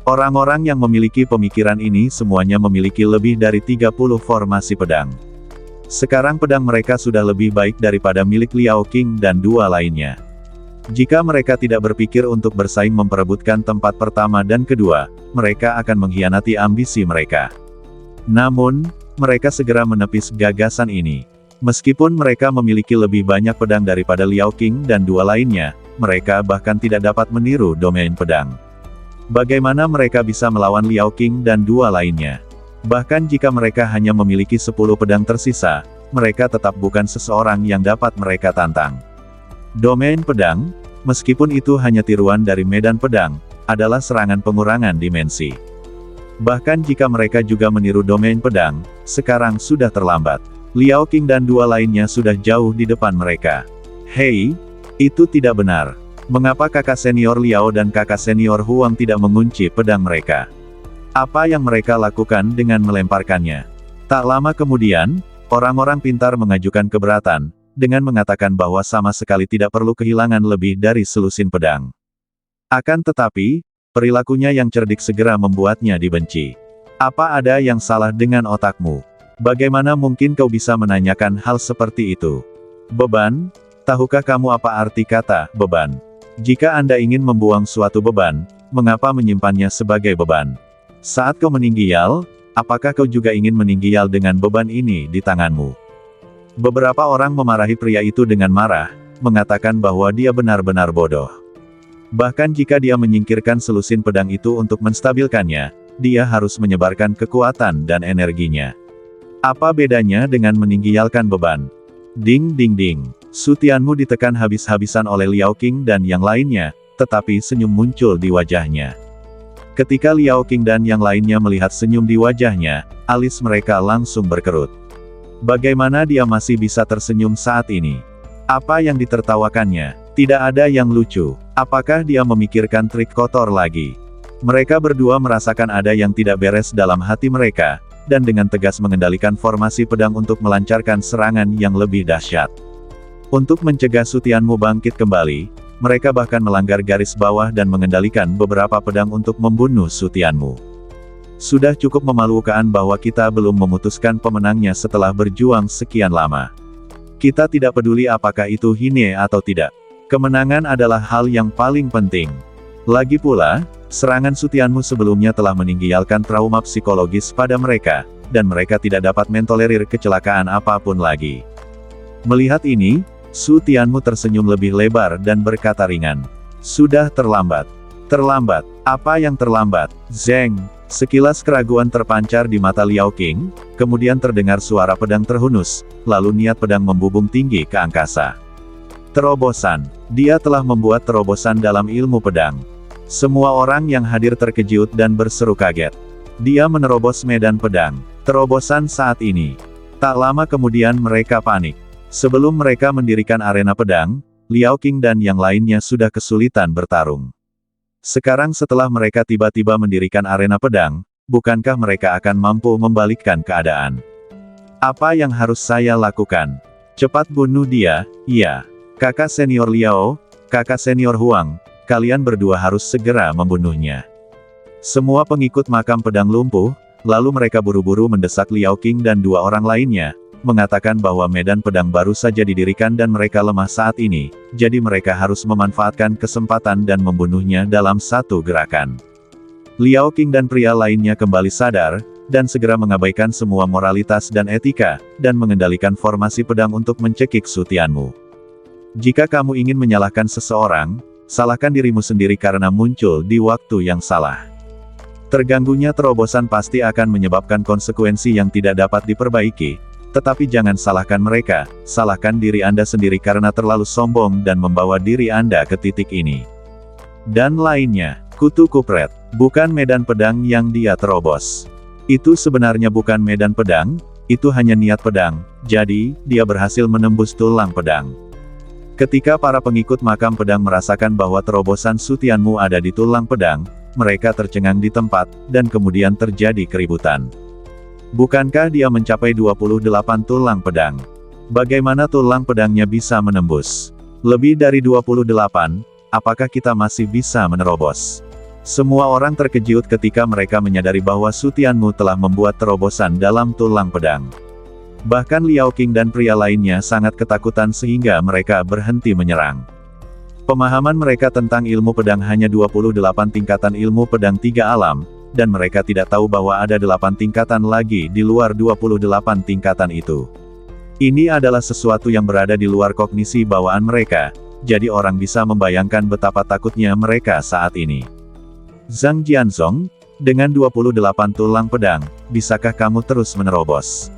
Speaker 1: Orang-orang yang memiliki pemikiran ini semuanya memiliki lebih dari 30 formasi pedang. Sekarang pedang mereka sudah lebih baik daripada milik Liao Qing dan dua lainnya. Jika mereka tidak berpikir untuk bersaing memperebutkan tempat pertama dan kedua, mereka akan mengkhianati ambisi mereka. Namun, mereka segera menepis gagasan ini. Meskipun mereka memiliki lebih banyak pedang daripada Liao Qing dan dua lainnya, mereka bahkan tidak dapat meniru domain pedang. Bagaimana mereka bisa melawan Liao Qing dan dua lainnya? Bahkan jika mereka hanya memiliki 10 pedang tersisa, mereka tetap bukan seseorang yang dapat mereka tantang. Domain pedang, meskipun itu hanya tiruan dari medan pedang, adalah serangan pengurangan dimensi. Bahkan jika mereka juga meniru domain pedang, sekarang sudah terlambat. Liao Qing dan dua lainnya sudah jauh di depan mereka. Hei, itu tidak benar. Mengapa kakak senior Liao dan kakak senior Huang tidak mengunci pedang mereka? Apa yang mereka lakukan dengan melemparkannya? Tak lama kemudian, orang-orang pintar mengajukan keberatan, dengan mengatakan bahwa sama sekali tidak perlu kehilangan lebih dari selusin pedang. Akan tetapi, perilakunya yang cerdik segera membuatnya dibenci. Apa ada yang salah dengan otakmu? Bagaimana mungkin kau bisa menanyakan hal seperti itu? Beban? Tahukah kamu apa arti kata beban? Jika Anda ingin membuang suatu beban, mengapa menyimpannya sebagai beban? Saat kau meninggial, apakah kau juga ingin meninggial dengan beban ini di tanganmu? Beberapa orang memarahi pria itu dengan marah, mengatakan bahwa dia benar-benar bodoh. Bahkan jika dia menyingkirkan selusin pedang itu untuk menstabilkannya, dia harus menyebarkan kekuatan dan energinya. Apa bedanya dengan meninggialkan beban? Ding ding ding. Sutianmu ditekan habis-habisan oleh Liao Qing dan yang lainnya, tetapi senyum muncul di wajahnya. Ketika Liao Qing dan yang lainnya melihat senyum di wajahnya, alis mereka langsung berkerut. Bagaimana dia masih bisa tersenyum saat ini? Apa yang ditertawakannya? Tidak ada yang lucu. Apakah dia memikirkan trik kotor lagi? Mereka berdua merasakan ada yang tidak beres dalam hati mereka, dan dengan tegas mengendalikan formasi pedang untuk melancarkan serangan yang lebih dahsyat. Untuk mencegah Sutianmu bangkit kembali, mereka bahkan melanggar garis bawah dan mengendalikan beberapa pedang untuk membunuh Sutianmu. Sudah cukup memalukan bahwa kita belum memutuskan pemenangnya setelah berjuang sekian lama. Kita tidak peduli apakah itu Hine atau tidak. Kemenangan adalah hal yang paling penting. Lagi pula, serangan Sutianmu sebelumnya telah meninggalkan trauma psikologis pada mereka, dan mereka tidak dapat mentolerir kecelakaan apapun lagi. Melihat ini, Sutianmu tersenyum lebih lebar dan berkata ringan. Sudah terlambat. Terlambat. Apa yang terlambat? Zeng. Sekilas keraguan terpancar di mata Liao Qing, kemudian terdengar suara pedang terhunus, lalu niat pedang membubung tinggi ke angkasa. Terobosan. Dia telah membuat terobosan dalam ilmu pedang. Semua orang yang hadir terkejut dan berseru kaget. Dia menerobos medan pedang. Terobosan saat ini. Tak lama kemudian mereka panik. Sebelum mereka mendirikan arena pedang, Liao Qing dan yang lainnya sudah kesulitan bertarung. Sekarang setelah mereka tiba-tiba mendirikan arena pedang, bukankah mereka akan mampu membalikkan keadaan? Apa yang harus saya lakukan? Cepat bunuh dia, iya. Kakak senior Liao, kakak senior Huang, kalian berdua harus segera membunuhnya. Semua pengikut makam pedang lumpuh, lalu mereka buru-buru mendesak Liao Qing dan dua orang lainnya, mengatakan bahwa medan pedang baru saja didirikan dan mereka lemah saat ini, jadi mereka harus memanfaatkan kesempatan dan membunuhnya dalam satu gerakan. Liao Qing dan pria lainnya kembali sadar, dan segera mengabaikan semua moralitas dan etika, dan mengendalikan formasi pedang untuk mencekik Sutianmu. Jika kamu ingin menyalahkan seseorang, salahkan dirimu sendiri karena muncul di waktu yang salah. Terganggunya terobosan pasti akan menyebabkan konsekuensi yang tidak dapat diperbaiki. Tetapi jangan salahkan mereka, salahkan diri Anda sendiri karena terlalu sombong dan membawa diri Anda ke titik ini. Dan lainnya, kutu kupret, bukan medan pedang yang dia terobos. Itu sebenarnya bukan medan pedang, itu hanya niat pedang, jadi, dia berhasil menembus tulang pedang. Ketika para pengikut makam pedang merasakan bahwa terobosan Sutianmu ada di tulang pedang, mereka tercengang di tempat, dan kemudian terjadi keributan. Bukankah dia mencapai 28 tulang pedang? Bagaimana tulang pedangnya bisa menembus? Lebih dari 28, apakah kita masih bisa menerobos? Semua orang terkejut ketika mereka menyadari bahwa Sutianmu telah membuat terobosan dalam tulang pedang. Bahkan Liao Qing dan pria lainnya sangat ketakutan sehingga mereka berhenti menyerang. Pemahaman mereka tentang ilmu pedang hanya 28 tingkatan ilmu pedang 3 alam, dan mereka tidak tahu bahwa ada 8 tingkatan lagi di luar 28 tingkatan itu. Ini adalah sesuatu yang berada di luar kognisi bawaan mereka, jadi orang bisa membayangkan betapa takutnya mereka saat ini. Zhang Jianzong, dengan 28 tulang pedang, bisakah kamu terus menerobos?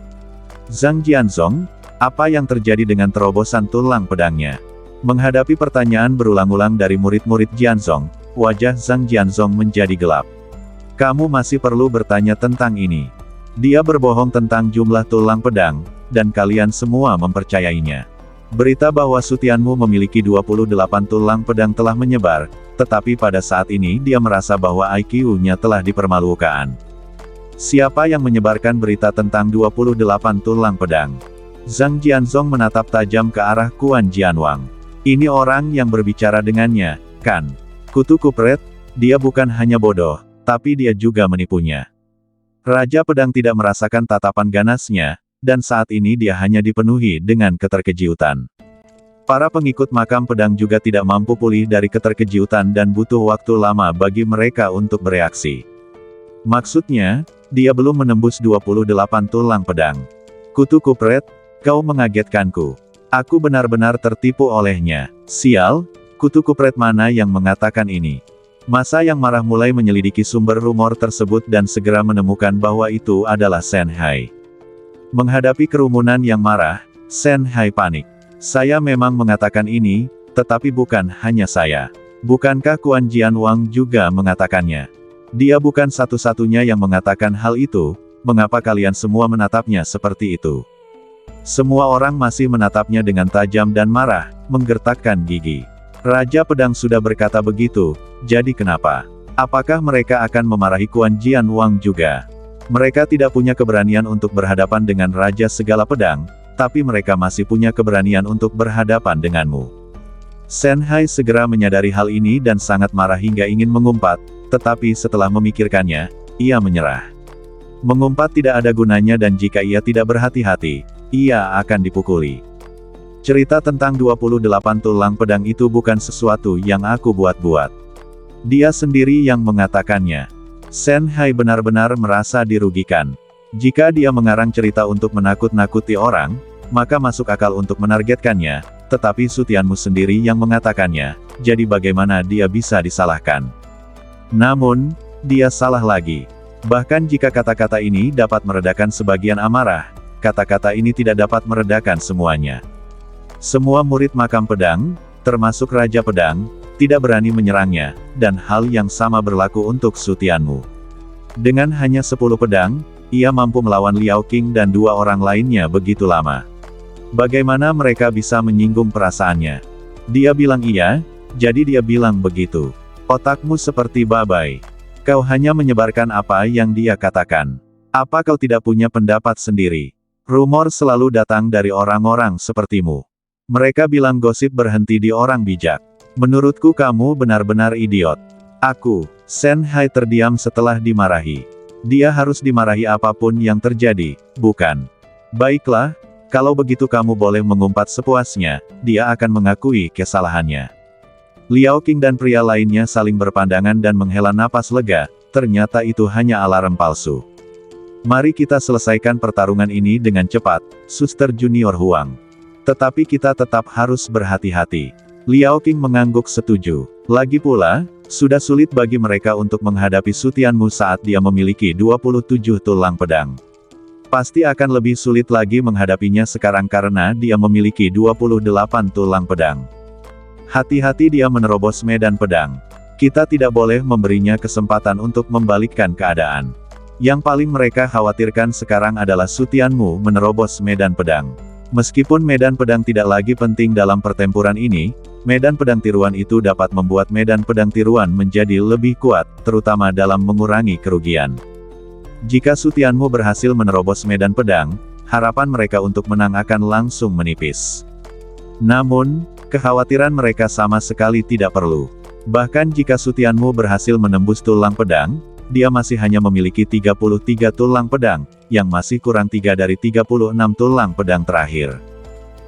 Speaker 1: Zhang Jianzong, apa yang terjadi dengan terobosan tulang pedangnya? Menghadapi pertanyaan berulang-ulang dari murid-murid Jianzong, wajah Zhang Jianzong menjadi gelap. Kamu masih perlu bertanya tentang ini. Dia berbohong tentang jumlah tulang pedang, dan kalian semua mempercayainya. Berita bahwa Sutianmu memiliki 28 tulang pedang telah menyebar, tetapi pada saat ini dia merasa bahwa IQ-nya telah dipermalukan. Siapa yang menyebarkan berita tentang 28 tulang pedang? Zhang Jianzong menatap tajam ke arah Kuan Jianwang. Ini orang yang berbicara dengannya, kan? Kutu kupret, dia bukan hanya bodoh, tapi dia juga menipunya. Raja Pedang tidak merasakan tatapan ganasnya, dan saat ini dia hanya dipenuhi dengan keterkejutan. Para pengikut makam pedang juga tidak mampu pulih dari keterkejutan dan butuh waktu lama bagi mereka untuk bereaksi. Maksudnya, dia belum menembus 28 tulang pedang. Kutu kupret, kau mengagetkanku. Aku benar-benar tertipu olehnya. Sial, kutu kupret mana yang mengatakan ini? Masa yang marah mulai menyelidiki sumber rumor tersebut dan segera menemukan bahwa itu adalah Shen Hai. Menghadapi kerumunan yang marah, Shen Hai panik. Saya memang mengatakan ini, tetapi bukan hanya saya. Bukankah Kuan Jianwang juga mengatakannya? Dia bukan satu-satunya yang mengatakan hal itu, mengapa kalian semua menatapnya seperti itu? Semua orang masih menatapnya dengan tajam dan marah, menggertakkan gigi. Raja Pedang sudah berkata begitu, jadi kenapa? Apakah mereka akan memarahi Kuan Jianwang juga? Mereka tidak punya keberanian untuk berhadapan dengan Raja Segala Pedang, tapi mereka masih punya keberanian untuk berhadapan denganmu. Shen Hai segera menyadari hal ini dan sangat marah hingga ingin mengumpat, tetapi setelah memikirkannya, ia menyerah. Mengumpat tidak ada gunanya dan jika ia tidak berhati-hati, ia akan dipukuli. Cerita tentang 28 tulang pedang itu bukan sesuatu yang aku buat-buat. Dia sendiri yang mengatakannya. Shen Hai benar-benar merasa dirugikan. Jika dia mengarang cerita untuk menakut-nakuti orang, maka masuk akal untuk menargetkannya, tetapi Sutianmu sendiri yang mengatakannya, jadi bagaimana dia bisa disalahkan? Namun, dia salah lagi. Bahkan jika kata-kata ini dapat meredakan sebagian amarah, kata-kata ini tidak dapat meredakan semuanya. Semua murid makam pedang, termasuk Raja Pedang, tidak berani menyerangnya, dan hal yang sama berlaku untuk Sutianmu. Dengan hanya 10 pedang, ia mampu melawan Liao Qing dan 2 orang lainnya begitu lama. Bagaimana mereka bisa menyinggung perasaannya? Dia bilang iya, jadi dia bilang begitu. Otakmu seperti babai. Kau hanya menyebarkan apa yang dia katakan. Apa kau tidak punya pendapat sendiri? Rumor selalu datang dari orang-orang sepertimu. Mereka bilang gosip berhenti di orang bijak. Menurutku kamu benar-benar idiot. Aku, Shen Hai terdiam setelah dimarahi. Dia harus dimarahi apapun yang terjadi, bukan? Baiklah, kalau begitu kamu boleh mengumpat sepuasnya, dia akan mengakui kesalahannya. Liao Qing dan pria lainnya saling berpandangan dan menghela napas lega, ternyata itu hanya alarm palsu. Mari kita selesaikan pertarungan ini dengan cepat, Suster Junior Huang. Tetapi kita tetap harus berhati-hati. Liao Qing mengangguk setuju. Lagi pula, sudah sulit bagi mereka untuk menghadapi Sutianmu saat dia memiliki 27 tulang pedang. Pasti akan lebih sulit lagi menghadapinya sekarang karena dia memiliki 28 tulang pedang. Hati-hati dia menerobos medan pedang. Kita tidak boleh memberinya kesempatan untuk membalikkan keadaan. Yang paling mereka khawatirkan sekarang adalah Sutianmu menerobos medan pedang. Meskipun medan pedang tidak lagi penting dalam pertempuran ini, medan pedang tiruan itu dapat membuat medan pedang tiruan menjadi lebih kuat, terutama dalam mengurangi kerugian. Jika Sutianmu berhasil menerobos medan pedang, harapan mereka untuk menang akan langsung menipis. Namun, kekhawatiran mereka sama sekali tidak perlu. Bahkan jika Sutianmu berhasil menembus tulang pedang, dia masih hanya memiliki 33 tulang pedang, yang masih kurang 3 dari 36 tulang pedang terakhir.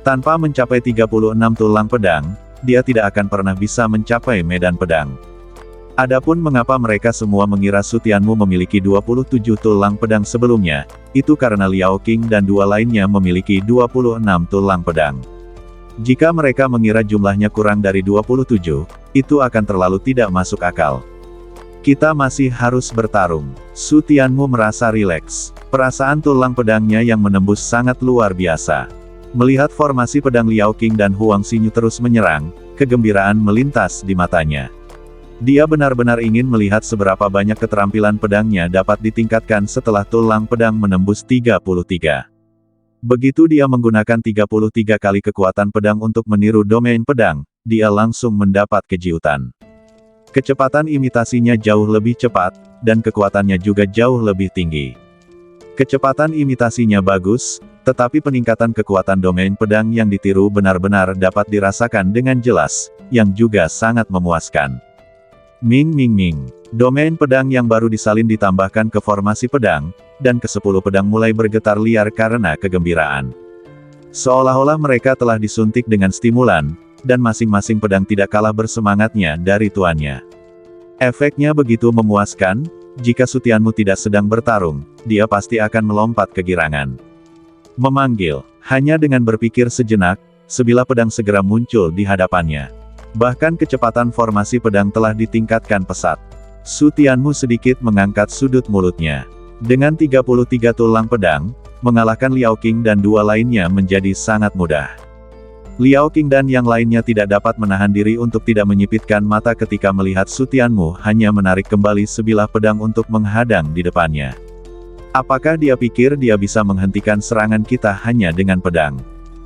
Speaker 1: Tanpa mencapai 36 tulang pedang, dia tidak akan pernah bisa mencapai medan pedang. Adapun mengapa mereka semua mengira Sutianmu memiliki 27 tulang pedang sebelumnya, itu karena Liao Qing dan 2 lainnya memiliki 26 tulang pedang. Jika mereka mengira jumlahnya kurang dari 27, itu akan terlalu tidak masuk akal. Kita masih harus bertarung. Sutianmu merasa rileks. Perasaan tulang pedangnya yang menembus sangat luar biasa. Melihat formasi pedang Liao Qing dan Huang Xinyu terus menyerang, kegembiraan melintas di matanya. Dia benar-benar ingin melihat seberapa banyak keterampilan pedangnya dapat ditingkatkan setelah tulang pedang menembus 33. Begitu dia menggunakan 33 kali kekuatan pedang untuk meniru domain pedang, dia langsung mendapat kejutan. Kecepatan imitasinya jauh lebih cepat, dan kekuatannya juga jauh lebih tinggi. Kecepatan imitasinya bagus, tetapi peningkatan kekuatan domain pedang yang ditiru benar-benar dapat dirasakan dengan jelas, yang juga sangat memuaskan. Ming Ming Ming. Domain pedang yang baru disalin ditambahkan ke formasi pedang, dan ke-10 pedang mulai bergetar liar karena kegembiraan. Seolah-olah mereka telah disuntik dengan stimulan, dan masing-masing pedang tidak kalah bersemangatnya dari tuannya. Efeknya begitu memuaskan, jika Sutianmu tidak sedang bertarung, dia pasti akan melompat kegirangan. Memanggil, hanya dengan berpikir sejenak, sebilah pedang segera muncul di hadapannya. Bahkan kecepatan formasi pedang telah ditingkatkan pesat. Sutianmu sedikit mengangkat sudut mulutnya. Dengan 33 tulang pedang, mengalahkan Liao Qing dan dua lainnya menjadi sangat mudah. Liao Qing dan yang lainnya tidak dapat menahan diri untuk tidak menyipitkan mata ketika melihat Sutianmu hanya menarik kembali sebilah pedang untuk menghadang di depannya. Apakah dia pikir dia bisa menghentikan serangan kita hanya dengan pedang?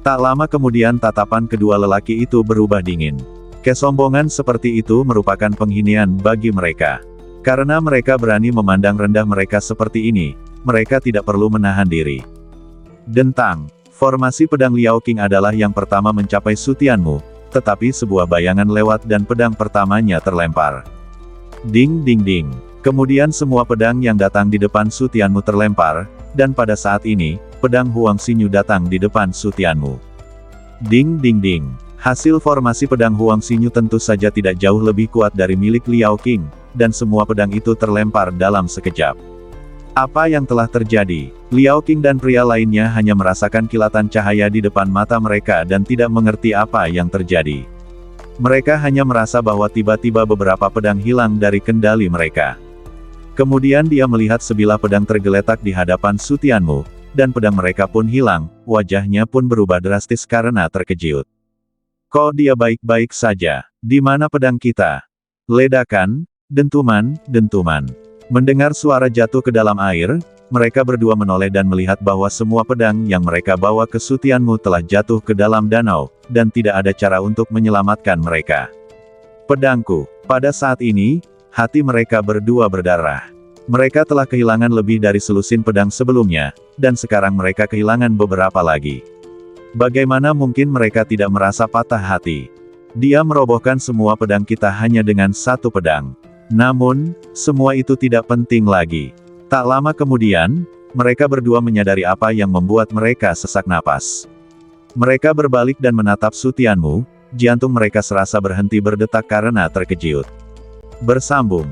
Speaker 1: Tak lama kemudian tatapan kedua lelaki itu berubah dingin. Kesombongan seperti itu merupakan penghinaan bagi mereka. Karena mereka berani memandang rendah mereka seperti ini, mereka tidak perlu menahan diri. Dentang. Formasi pedang Liao Qing adalah yang pertama mencapai Sutianmu, tetapi sebuah bayangan lewat dan pedang pertamanya terlempar. Ding ding ding. Kemudian semua pedang yang datang di depan Sutianmu terlempar, dan pada saat ini, pedang Huang Xinyu datang di depan Sutianmu. Ding ding ding. Hasil formasi pedang Huang Xinyu tentu saja tidak jauh lebih kuat dari milik Liao Qing, dan semua pedang itu terlempar dalam sekejap. Apa yang telah terjadi? Liao Qing dan pria lainnya hanya merasakan kilatan cahaya di depan mata mereka dan tidak mengerti apa yang terjadi. Mereka hanya merasa bahwa tiba-tiba beberapa pedang hilang dari kendali mereka. Kemudian dia melihat sebilah pedang tergeletak di hadapan Sutianmu, dan pedang mereka pun hilang, wajahnya pun berubah drastis karena terkejut. Kok dia baik-baik saja? Di mana pedang kita? Ledakan, dentuman, dentuman. Mendengar suara jatuh ke dalam air, mereka berdua menoleh dan melihat bahwa semua pedang yang mereka bawa ke Sutianmu telah jatuh ke dalam danau, dan tidak ada cara untuk menyelamatkan mereka. Pedangku. Pada saat ini, hati mereka berdua berdarah. Mereka telah kehilangan lebih dari selusin pedang sebelumnya, dan sekarang mereka kehilangan beberapa lagi. Bagaimana mungkin mereka tidak merasa patah hati? Dia merobohkan semua pedang kita hanya dengan satu pedang. Namun, semua itu tidak penting lagi. Tak lama kemudian, mereka berdua menyadari apa yang membuat mereka sesak napas. Mereka berbalik dan menatap Sutianmu, jantung mereka serasa berhenti berdetak karena terkejut. Bersambung.